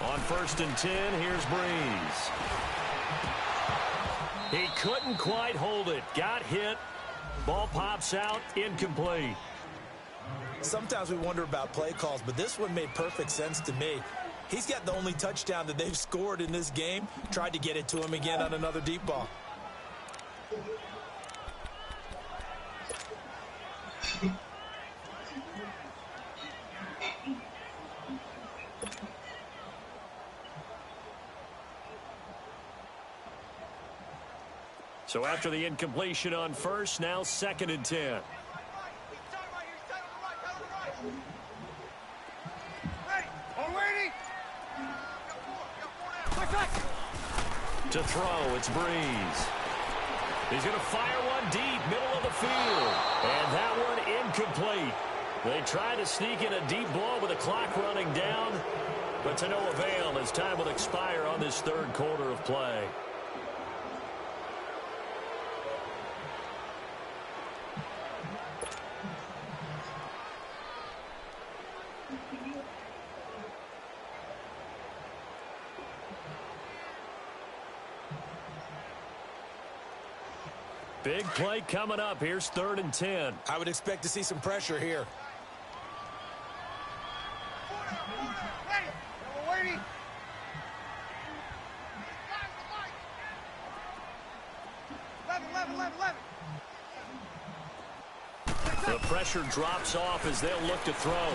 On 1st and 10, here's Brees. He couldn't quite hold it. Got hit. Ball pops out. Incomplete. Sometimes we wonder about play calls, but this one made perfect sense to me. He's got the only touchdown that they've scored in this game. Tried to get it to him again on another deep ball. So after the incompletion on 1st, now 2nd and 10. To throw, it's Brees. He's going to fire one deep, middle of the field. And that one incomplete. They try to sneak in a deep ball with the clock running down, but to no avail as time will expire on this 3rd quarter of play. Big play coming up. Here's 3rd and 10. I would expect to see some pressure here. The pressure drops off as they'll look to throw.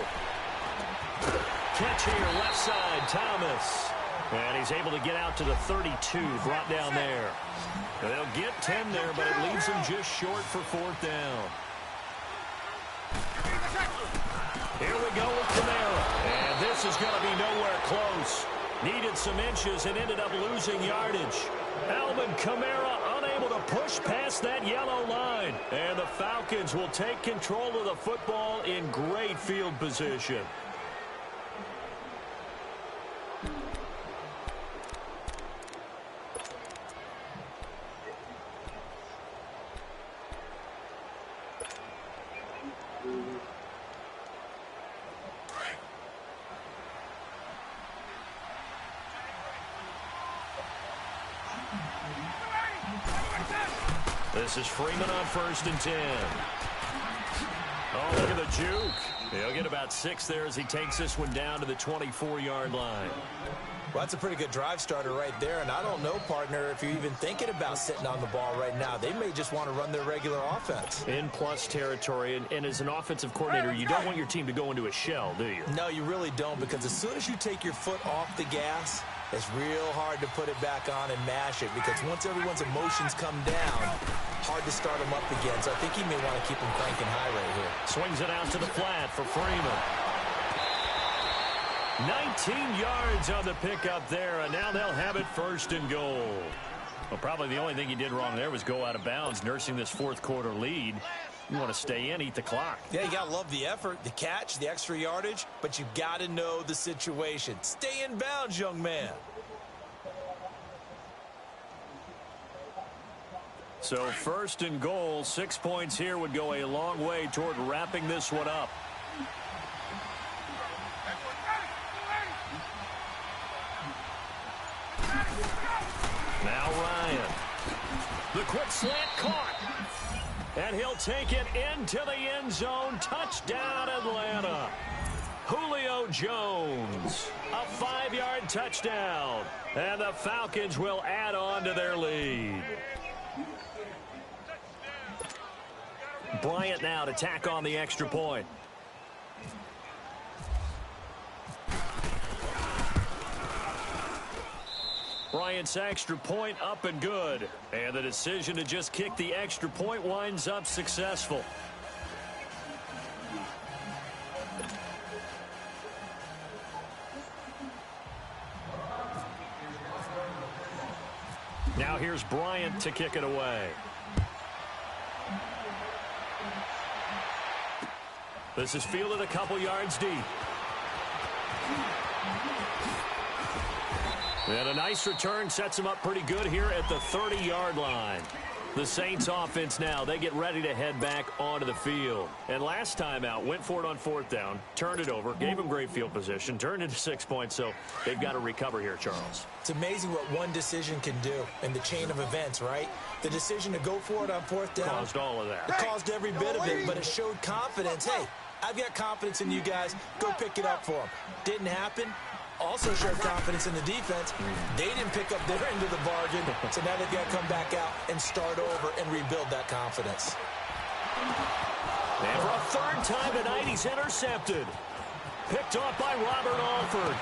Catch here, left side, Thomas. And he's able to get out to the 32, brought down there. They'll get 10 there, but it leaves them just short for 4th down. Here we go with Kamara. And this is going to be nowhere close. Needed some inches and ended up losing yardage. Alvin Kamara unable to push past that yellow line. And the Falcons will take control of the football in great field position. This is Freeman on 1st and 10. Oh, look at the juke. He'll get about 6 there as he takes this one down to the 24-yard line. Well, that's a pretty good drive starter right there, and I don't know, partner, if you're even thinking about sitting on the ball right now. They may just want to run their regular offense. In plus territory, and as an offensive coordinator, you don't want your team to go into a shell, do you? No, you really don't, because as soon as you take your foot off the gas, it's real hard to put it back on and mash it, because once everyone's emotions come down, hard to start them up again. So I think he may want to keep them cranking high right here. Swings it out to the flat for Freeman. 19 yards on the pickup there, and now they'll have it 1st and goal. Well, probably the only thing he did wrong there was go out of bounds, nursing this 4th quarter lead. You want to stay in, eat the clock. Yeah, you got to love the effort, the catch, the extra yardage, but you've got to know the situation. Stay in bounds, young man. So 1st and goal, 6 points here would go a long way toward wrapping this one up. Now Ryan. The quick slant caught. And he'll take it into the end zone. Touchdown, Atlanta. Julio Jones. A 5-yard touchdown. And the Falcons will add on to their lead. Bryant now to tack on the extra point. Bryant's extra point up and good. And the decision to just kick the extra point winds up successful. Now here's Bryant to kick it away. This is fielded a couple yards deep. And a nice return sets him up pretty good here at the 30-yard line. The Saints offense now, they get ready to head back onto the field. And last time out, went for it on 4th down, turned it over, gave him great field position, turned into 6 points, so they've got to recover here, Charles. It's amazing what one decision can do in the chain of events, right? The decision to go for it on 4th down. Caused all of that. It caused every bit of it, but it showed confidence. Hey, I've got confidence in you guys. Go pick it up for them. Didn't happen. Also showed confidence in the defense. They didn't pick up their end of the bargain, so now they've got to come back out and start over and rebuild that confidence. And for a 3rd time tonight, he's intercepted. Picked off by Robert Alford.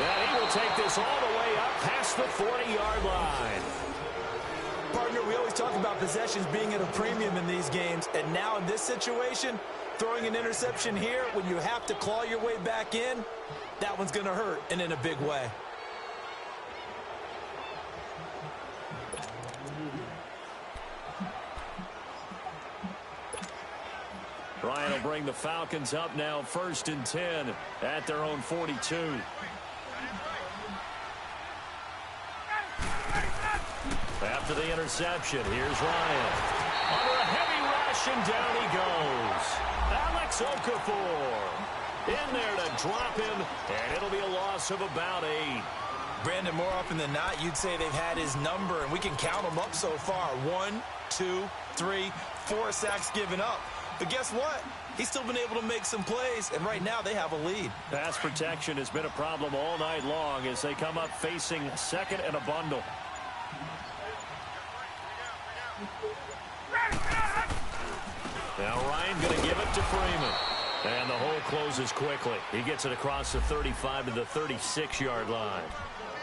And he will take this all the way up past the 40-yard line. Partner, we always talk about possessions being at a premium in these games, and now in this situation, throwing an interception here when you have to claw your way back in, that one's going to hurt, and in a big way. Ryan will bring the Falcons up now 1st and 10 at their own 42. After the interception, here's Ryan. Under a heavy rush, and down he goes. Alex Okafor in there to drop him, and it'll be a loss of about 8. Brandon, more often than not, you'd say they've had his number, and we can count them up so far. 1, 2, 3, 4 sacks given up. But guess what? He's still been able to make some plays, and right now they have a lead. Pass protection has been a problem all night long as they come up facing 2nd and a bundle. Now Ryan going to give it to Freeman. And the hole closes quickly. He gets it across the 35 to the 36-yard line.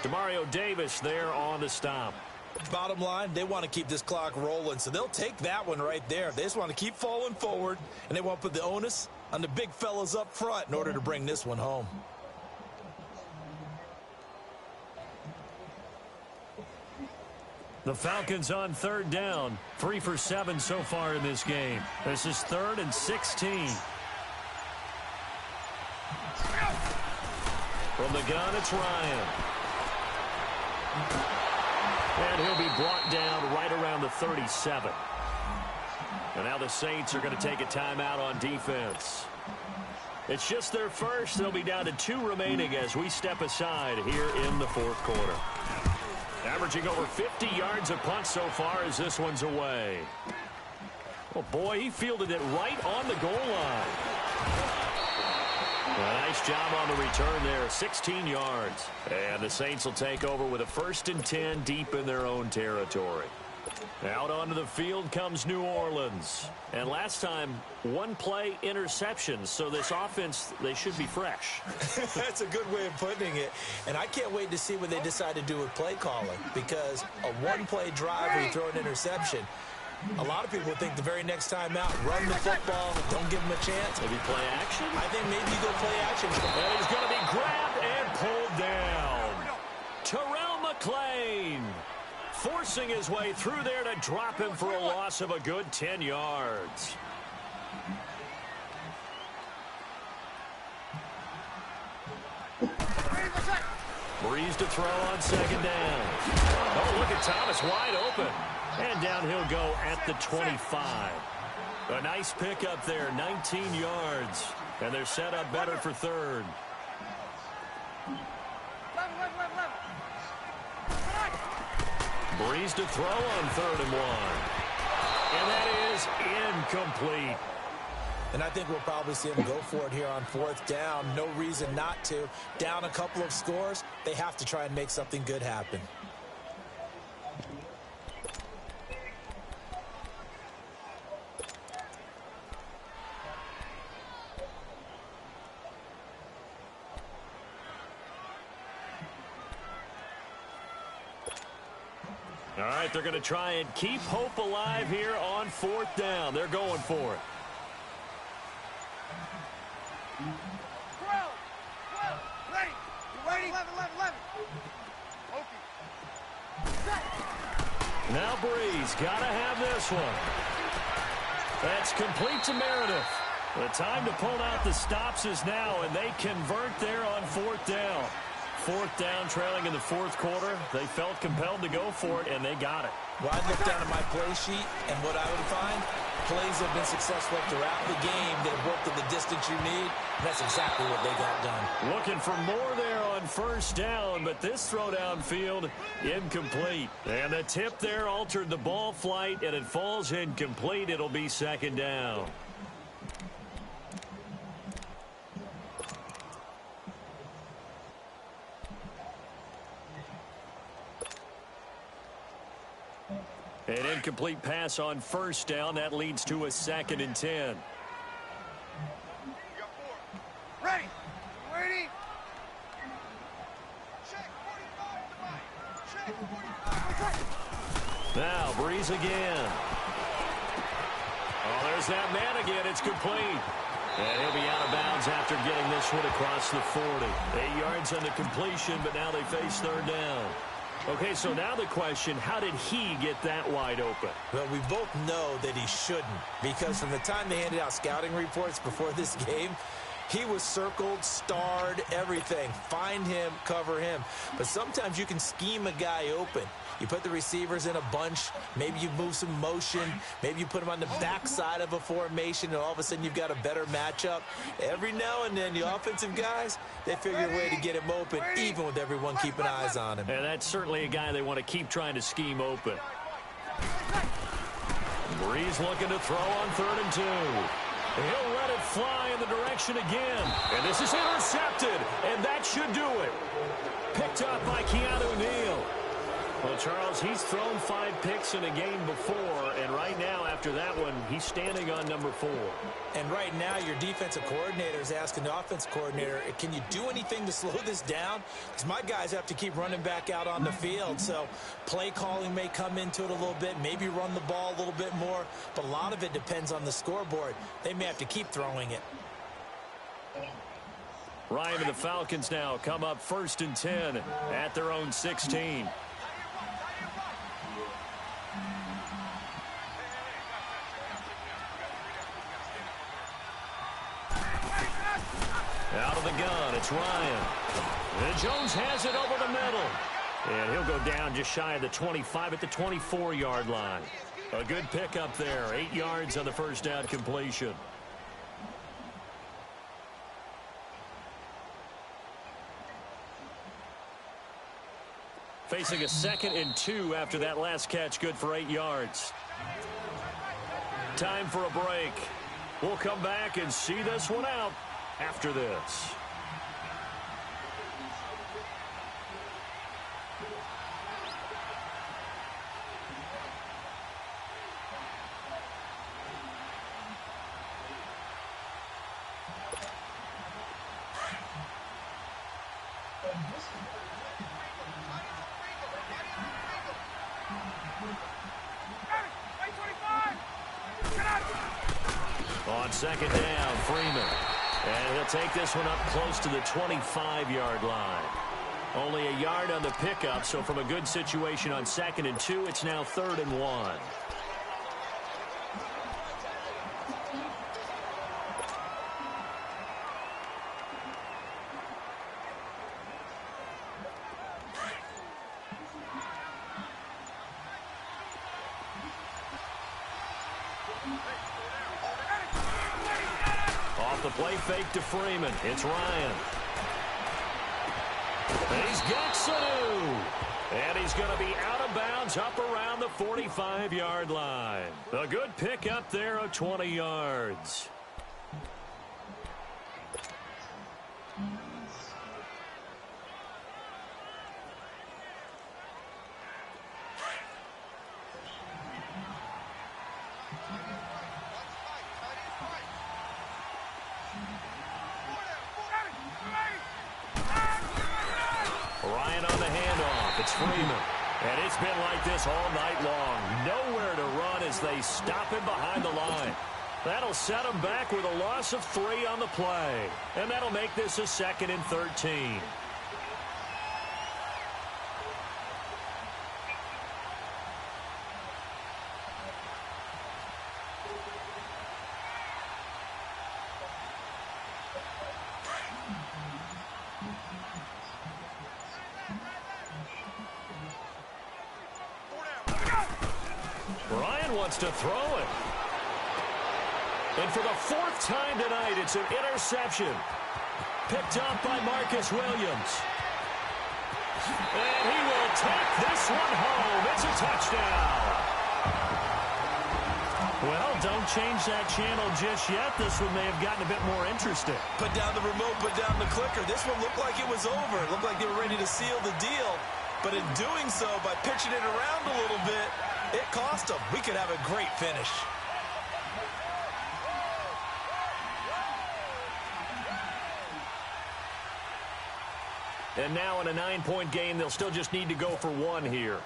Demario Davis there on the stop. Bottom line, they want to keep this clock rolling, so they'll take that one right there. They just want to keep falling forward, and they want to put the onus on the big fellas up front in order to bring this one home. The Falcons on third down. 3 for 7 so far in this game. This is 3rd and 16. From the gun, it's Ryan. And he'll be brought down right around the 37. And now the Saints are going to take a timeout on defense. It's just their first. They'll be down to 2 remaining as we step aside here in the 4th quarter. Averaging over 50 yards a punt so far as this one's away. Oh, boy, he fielded it right on the goal line. A nice job on the return there, 16 yards. And the Saints will take over with a 1st and 10 deep in their own territory. Out onto the field comes New Orleans. And last time, 1-play interceptions. So this offense, they should be fresh. That's a good way of putting it. And I can't wait to see what they decide to do with play calling. Because a 1-play drive where you throw an interception, a lot of people think the very next time out, run the football, don't give them a chance. Maybe play action? I think maybe you go play action. And he's going to be grabbed and pulled down. Terrell McClain forcing his way through there to drop him for a loss of a good 10 yards. Breeze to throw on 2nd down. Oh, look at Thomas wide open. And down he'll go at the 25. A nice pickup there, 19 yards. And they're set up better for 3rd. Breeze to throw on 3rd and 1. And that is incomplete. And I think we'll probably see him go for it here on 4th down. No reason not to. Down a couple of scores, they have to try and make something good happen. All right, they're going to try and keep hope alive here on 4th down. They're going for it. Ready. You ready? 11. Now Breeze got to have this one. That's complete to Meredith. The time to pull out the stops is now, and they convert there on 4th down. 4th down, trailing in the 4th quarter. They felt compelled to go for it, and they got it. Well, I look down at my play sheet, and what I would find, plays have been successful throughout the game that have worked at the distance you need. And that's exactly what they got done. Looking for more there on 1st down, but this throw downfield, incomplete. And the tip there altered the ball flight, and it falls incomplete. It'll be 2nd down. An incomplete pass on 1st down. That leads to a 2nd and 10. Ready. Ready. Check 45 to Mike. Check 45. Now Breeze again. Oh, there's that man again. It's complete. And he'll be out of bounds after getting this one across the 40. 8 yards on the completion, but now they face 3rd down. Okay, so now the question, how did he get that wide open? Well, we both know that he shouldn't, because from the time they handed out scouting reports before this game, he was circled, starred, everything. Find him, cover him. But sometimes you can scheme a guy open. You put the receivers in a bunch. Maybe you move some motion. Maybe you put them on the backside of a formation, and all of a sudden you've got a better matchup. Every now and then, the offensive guys, they figure a way to get him open, even with everyone keeping eyes on him. And that's certainly a guy they want to keep trying to scheme open. Breeze looking to throw on 3rd and 2. He'll let it fly in the direction again. And this is intercepted, and that should do it. Picked up by Keanu Neal. Well, Charles, he's thrown 5 picks in a game before, and right now, after that one, he's standing on number 4. And right now, your defensive coordinator is asking the offense coordinator, can you do anything to slow this down? Because my guys have to keep running back out on the field. So play calling may come into it a little bit, maybe run the ball a little bit more, but a lot of it depends on the scoreboard. They may have to keep throwing it. Ryan and the Falcons now come up 1st and 10 at their own 16. Out of the gun, it's Ryan. And Jones has it over the middle. And he'll go down just shy of the 25 at the 24-yard line. A good pickup there, 8 yards on the first down completion. Facing a 2nd and 2 after that last catch, good for 8 yards. Time for a break. We'll come back and see this one out after this. On 2nd down, Freeman. And he'll take this one up close to the 25-yard line. Only a yard on the pickup, so from a good situation on 2nd and 2, it's now 3rd and 1. Off the play fake to Freeman. It's Ryan. And he's got Sanu. And he's going to be out of bounds up around the 45-yard line. A good pickup there of 20 yards. Ryan on the handoff. It's Freeman. And it's been like this all night long. Nowhere to run as they stop him behind the line. That'll set him back with a loss of 3 on the play. And that'll make this a 2nd and 13. Ryan wants to throw it. And for the 4th time tonight, it's an interception. Picked up by Marcus Williams. And he will take this one home. It's a touchdown. Well, don't change that channel just yet. This one may have gotten a bit more interesting. Put down the remote, put down the clicker. This one looked like it was over. It looked like they were ready to seal the deal. But in doing so, by pitching it around a little bit, it cost them. We could have a great finish. And now in a 9-point game, they'll still just need to go for 1 here.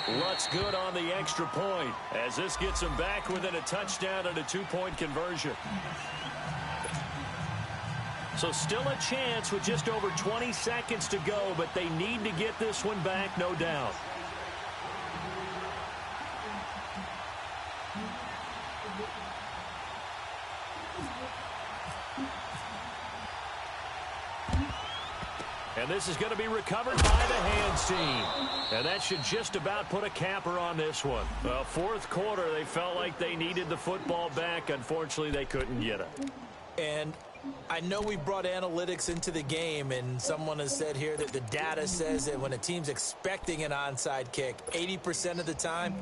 Lutz good on the extra point as this gets them back within a touchdown and a 2-point conversion. So still a chance with just over 20 seconds to go, but they need to get this one back, no doubt. And this is going to be recovered by the hands team. And that should just about put a capper on this one. Well, 4th quarter, they felt like they needed the football back. Unfortunately, they couldn't get it. And I know we brought analytics into the game, and someone has said here that the data says that when a team's expecting an onside kick, 80% of the time,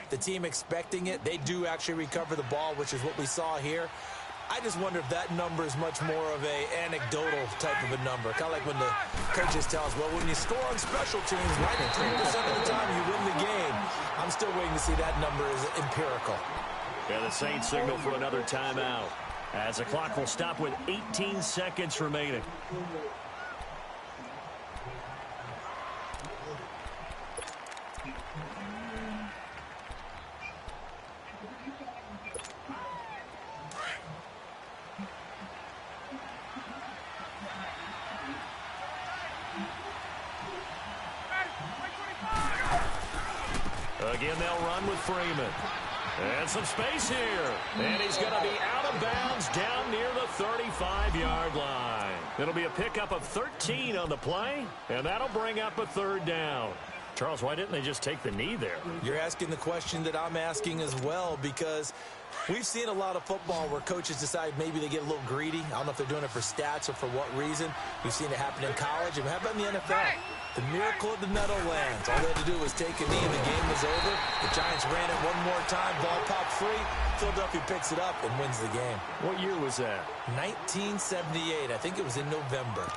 the team expecting it, they do actually recover the ball, which is what we saw here. I just wonder if that number is much more of a anecdotal type of a number. Kind of like when the coaches tell us, well, when you score on special teams, 93% of the time you win the game. I'm still waiting to see that number is empirical. Yeah, the Saints signal for another timeout as the clock will stop with 18 seconds remaining. Again, they'll run with Freeman. And some space here. And he's going to be out of bounds down near the 35-yard line. It'll be a pickup of 13 on the play, and that'll bring up a third down. Charles, why didn't they just take the knee there? You're asking the question that I'm asking as well, because we've seen a lot of football where coaches decide maybe they get a little greedy. I don't know if they're doing it for stats or for what reason. We've seen it happen in college, and how about in the NFL? The miracle of the Meadowlands. All they had to do was take a knee and the game was over. The Giants ran it one more time. Ball popped free. Philadelphia picks it up and wins the game. What year was that? 1978. I think it was in November.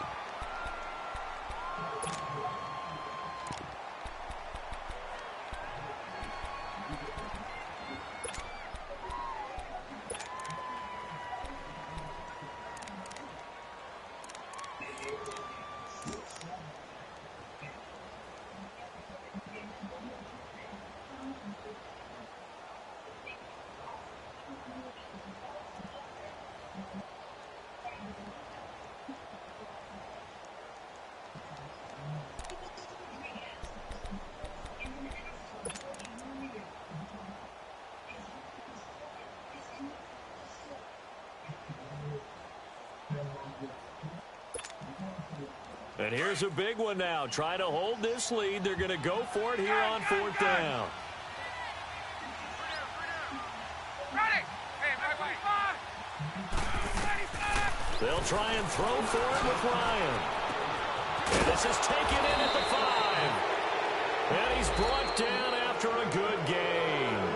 And here's a big one now. Trying to hold this lead. They're going to go for it here on fourth down. They'll try and throw for it with Ryan. And this is taken in at the 5. And he's brought down after a good game.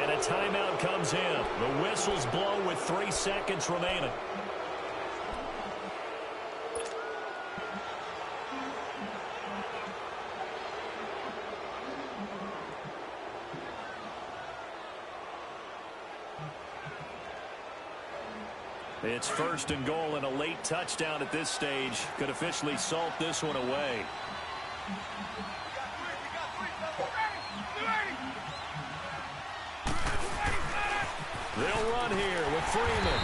And a timeout comes in. The whistles blow with 3 seconds remaining. It's first and goal, and a late touchdown at this stage could officially salt this one away. They'll run here with Freeman.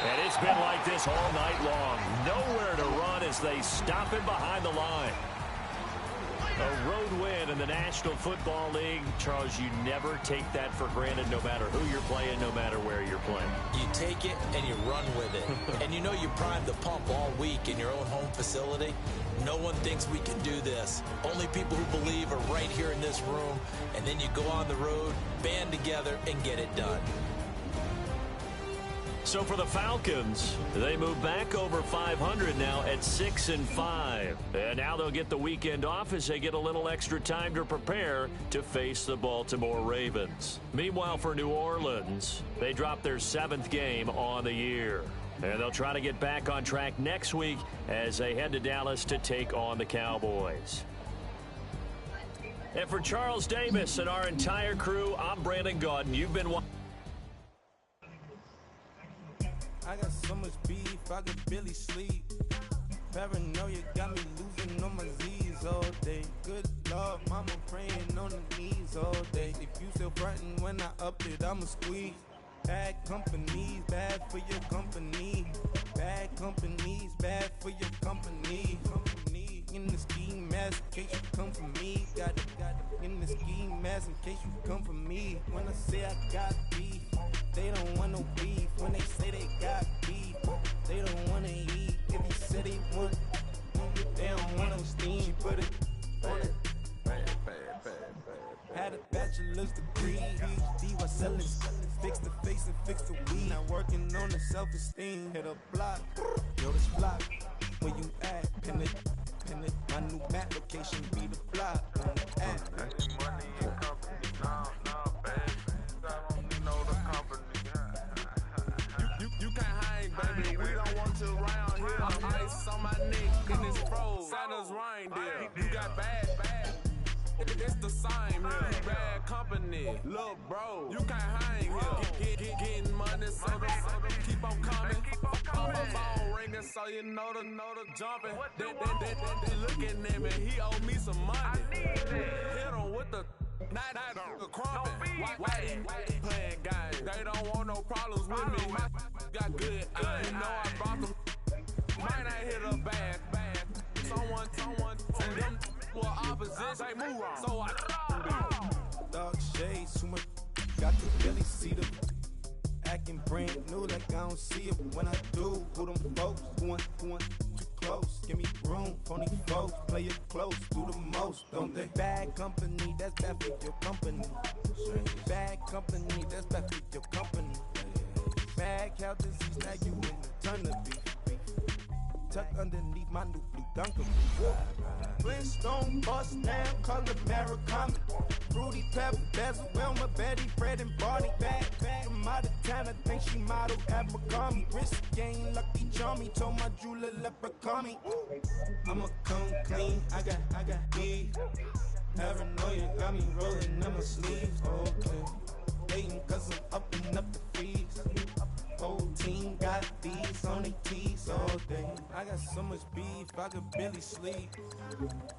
And it's been like this all night long. Nowhere to run as they stop him behind the line. A road win in the National Football League. Charles, you never take that for granted no matter who you're playing, no matter where you're playing. You take it and you run with it. And you know you primed the pump all week in your own home facility. No one thinks we can do this. Only people who believe are right here in this room. And then you go on the road, band together, and get it done. So for the Falcons, they move back over 500 now at 6-5. And now they'll get the weekend off as they get a little extra time to prepare to face the Baltimore Ravens. Meanwhile, for New Orleans, they drop their 7th game on the year. And they'll try to get back on track next week as they head to Dallas to take on the Cowboys. And for Charles Davis and our entire crew, I'm Brandon Gaudin. You've been watching. I got so much beef, I could barely sleep. Paranoia got me losing on my Z's all day. Good Lord, mama praying on the knees all day. If you still frontin' when I up it, I'ma squeeze. Bad companies, bad for your company. Bad companies, bad for your company. Company in the ski mask in case you come for me. Got it in the ski mask in case you come for me. When I say I got beef, they don't want no beef. When they say they got beef, they don't want to eat. If you say they want, they don't want no steam. Put it on it. Had a bachelor's degree, PhD while selling. Fix the face and fix the weed. Now working on the self-esteem. Hit a block, yo, this block. Where you at? Pin it. My new map location be the block. On the app. Money and company, no, baby. I don't need no the company. You can't Ice on my neck and it's froze. Santa's reindeer. You got bad. It's the same here. Bad company, look bro, you can't hang here. Getting money, so the keep on coming. Phone ringing, so you know the jumping. They looking at me, he owe me some money. Hit him with the night crumping. Why they playing games? They don't want no problems with me. Got good aim, you know I brought them. Might not hit a bad. Someone, and them were opposition. They move on, so I dog shades, too much. Got to really see them. Acting brand new like I don't see it. But when I do, who them folks? Going too close. Give me room, phony folks. Play it close, do the most, don't they? Bad company, that's bad for your company. Bad company, that's bad for your company. Bad cow disease, now you in the ton of beef. Tuck underneath my new blue Dunker. Flintstone bust down, color Maricami. Fruity Pepper, Bezel, Wilma, Betty, Fred, and Barney. Back from out of town, I think she modeled at McCarmy. Wrist game, lucky charmy, told my jeweler leprechaun me. I'ma come clean, I got beef. Paranoia got me rolling in my sleeves, okay. Hating cause I'm upping up the fees. Whole team got these on their tees all day. I got so much beef, I could barely sleep.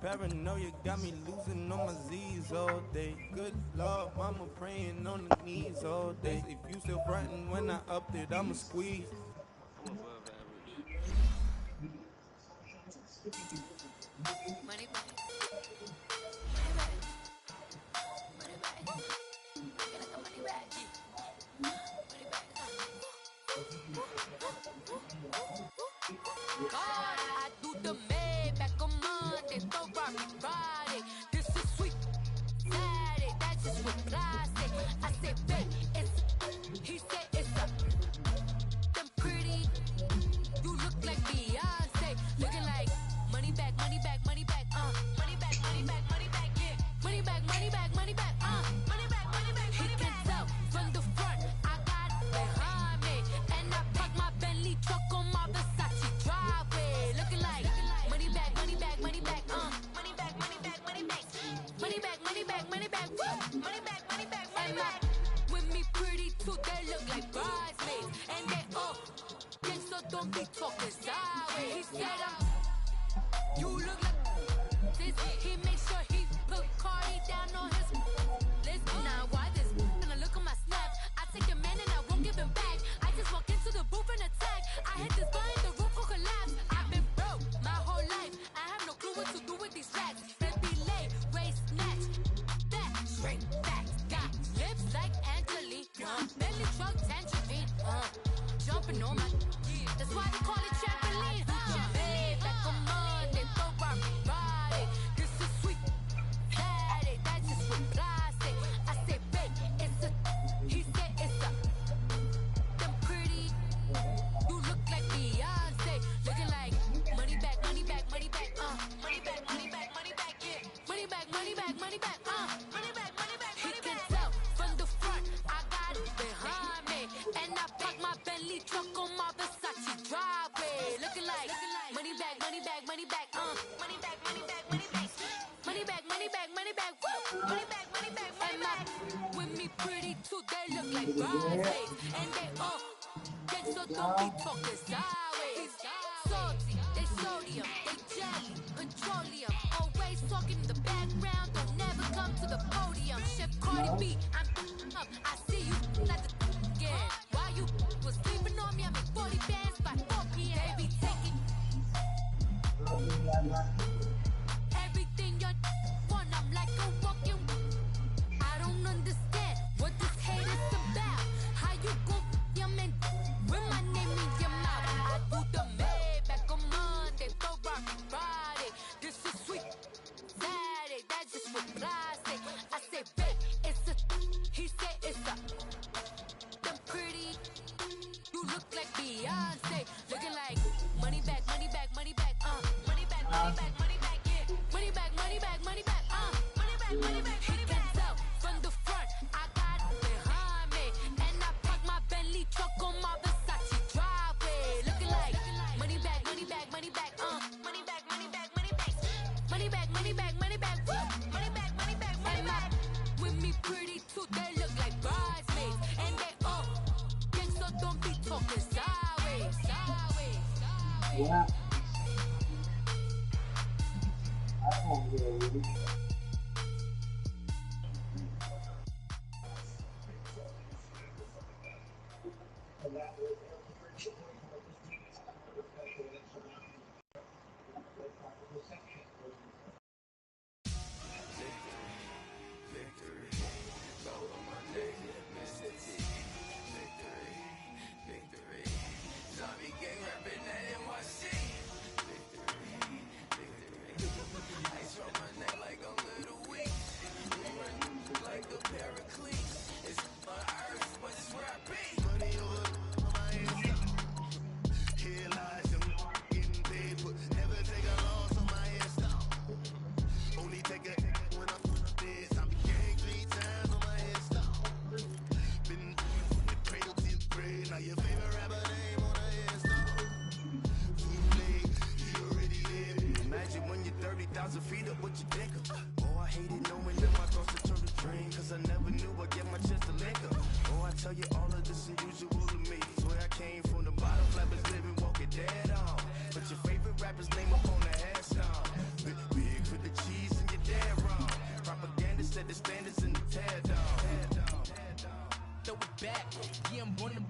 Paranoia got me losing on my Z's all day. Good Lord, mama praying on the knees all day. If you still frontin' when I up it, I'ma squeeze. Money back. God, I do the Maybach on Monday, throw rock Friday. This is sweet Saturday, that's just what plastic. I said, babe, he said it's a them pretty. You look like Beyonce, looking like money back, money back, money back, money back, money back, money back, yeah, money back, money back, money back, money back, money back. He can tell from the front, I got it behind me, and I park my Bentley truck on my Versace driveway, looking like money back, money back, money back, money back, money back, money back, money back, money back, money back, woo, money back, money back, money back. With me pretty too, they look like bridesmaids, and they all think so. Don't be talking sideways. He said you look like this. He makes sure he put Cardi down on his list. Now why this? And I look at my snap. I take a man and I won't give him back. I just walk into the booth and attack. I hit this button, the roof will collapse. I've been broke my whole life. I have no clue what to do with these racks. They be late, waist snatch, back, straight back. Got lips like Angelina, belly truck tangerine, jumping on my. That's why they call it trampoline. Back on Monday, throw rock Friday. This is sweet Saturday, that's just what plastic. I say, babe, it's a. He said it's a. Them pretty. You look like Beyonce, looking like money back, money back, money back, money back, money back, money back, yeah, money back, money back, money back, money back, money back. He can tell from the front, I got it behind me, and I park my Bentley truck on my Versace driveway, looking like money back, money back, money back, money back, money back, money back, money back, money back, money back, woo, money back, money back, money back. With me pretty too, they look like bridesmaids, and they all think so. Don't be talking sideways. Salty, they sodium, they jelly, petroleum. Always talking in the background, don't never come to the podium. Chef Cardi B, I'm up. I see you at the again. While you was sleeping on me, I make 40 bands by 4 p.m. They be taking everything you want. I'm like a walking. I don't understand what this hate is about. How you gon' your man with my name in your mouth? I do the Maybach on Monday, throw rock Friday. This is sweet Saturday, that's just what plastic. I say, babe, it's a. He said it's a. Them pretty. You look like Beyonce, looking like money back, money back, money back, money back, money back, money back, yeah, money back, money back, money back, money back, money back. He can tell from the front, I got it behind me, and I park my Bentley truck on my Versace driveway, looking like money back, money back. Yeah. I can't hear you. Imagine when you're 30,000 feet up with your dick up. Oh, I hated knowing that my thoughts would turn to drain, cause I never knew I'd get my chest to link up. Oh, I tell you all of this unusual to me. Swear I came from the bottom, flappers living, walking dead on. But your favorite rapper's name up on the headstone. Big for the cheese and you're dead wrong. Propaganda set the standards in the tear down. Throw it back, yeah, I'm on the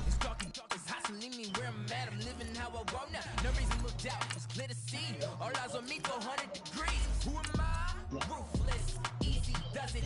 it's talking, it's hot, so leave me where I'm at. I'm living how I want now. No reason to doubt, it's clear to see. All eyes on me, 400 degrees. Who am I? Ruthless, easy does it.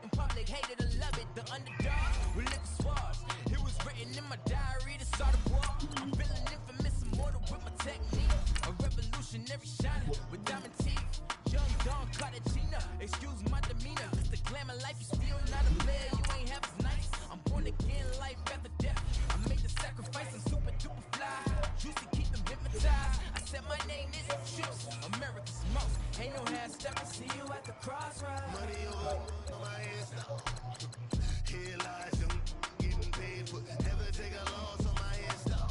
In public, hate it or love it. The underdog, with liquor swabs. It was written in my diary to start a war. I'm feeling infamous, immortal with my technique. A revolutionary shining with diamond teeth. Young Don Cartagena, excuse my demeanor. It's the glamour life, you still not a player. You ain't half as nice. I'm born again, life after death. I made the sacrifice, I'm super duper fly. Used to keep them hypnotized. I said my name is Juice, America's most. Ain't no half step. I see you at the crossroads. Money on my hands now. Here lies young, getting paid for. Never take a loss on my hands now.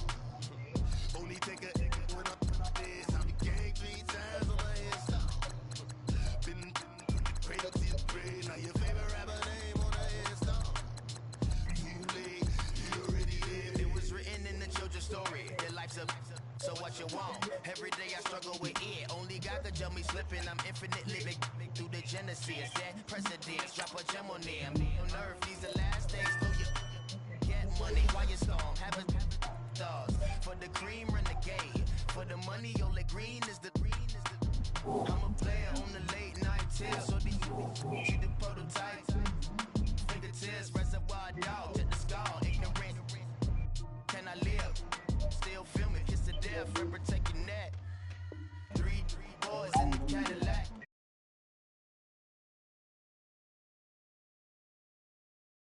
Only take a when I'm dead. I'm the gang 3 times on my hands now. Been cradle to your grave. Now your favorite rapper name on the hands now. Too late, you already lived. It was written in the children's story. Their life's a so what you want? Every day I struggle with it. Only God could jump me slipping. I'm infinitely big through the genesis. That precedence, drop a gem on them. On earth, these the last days. So you get money while you storm. Have a stars for the cream renegade. For the money, only green is the green is the. I'm a player on the late night till. So the you the prototype. Fingertips, reservoir dog to the skull. Ignorant. Can I live? Still feel me, kiss to death, reputation.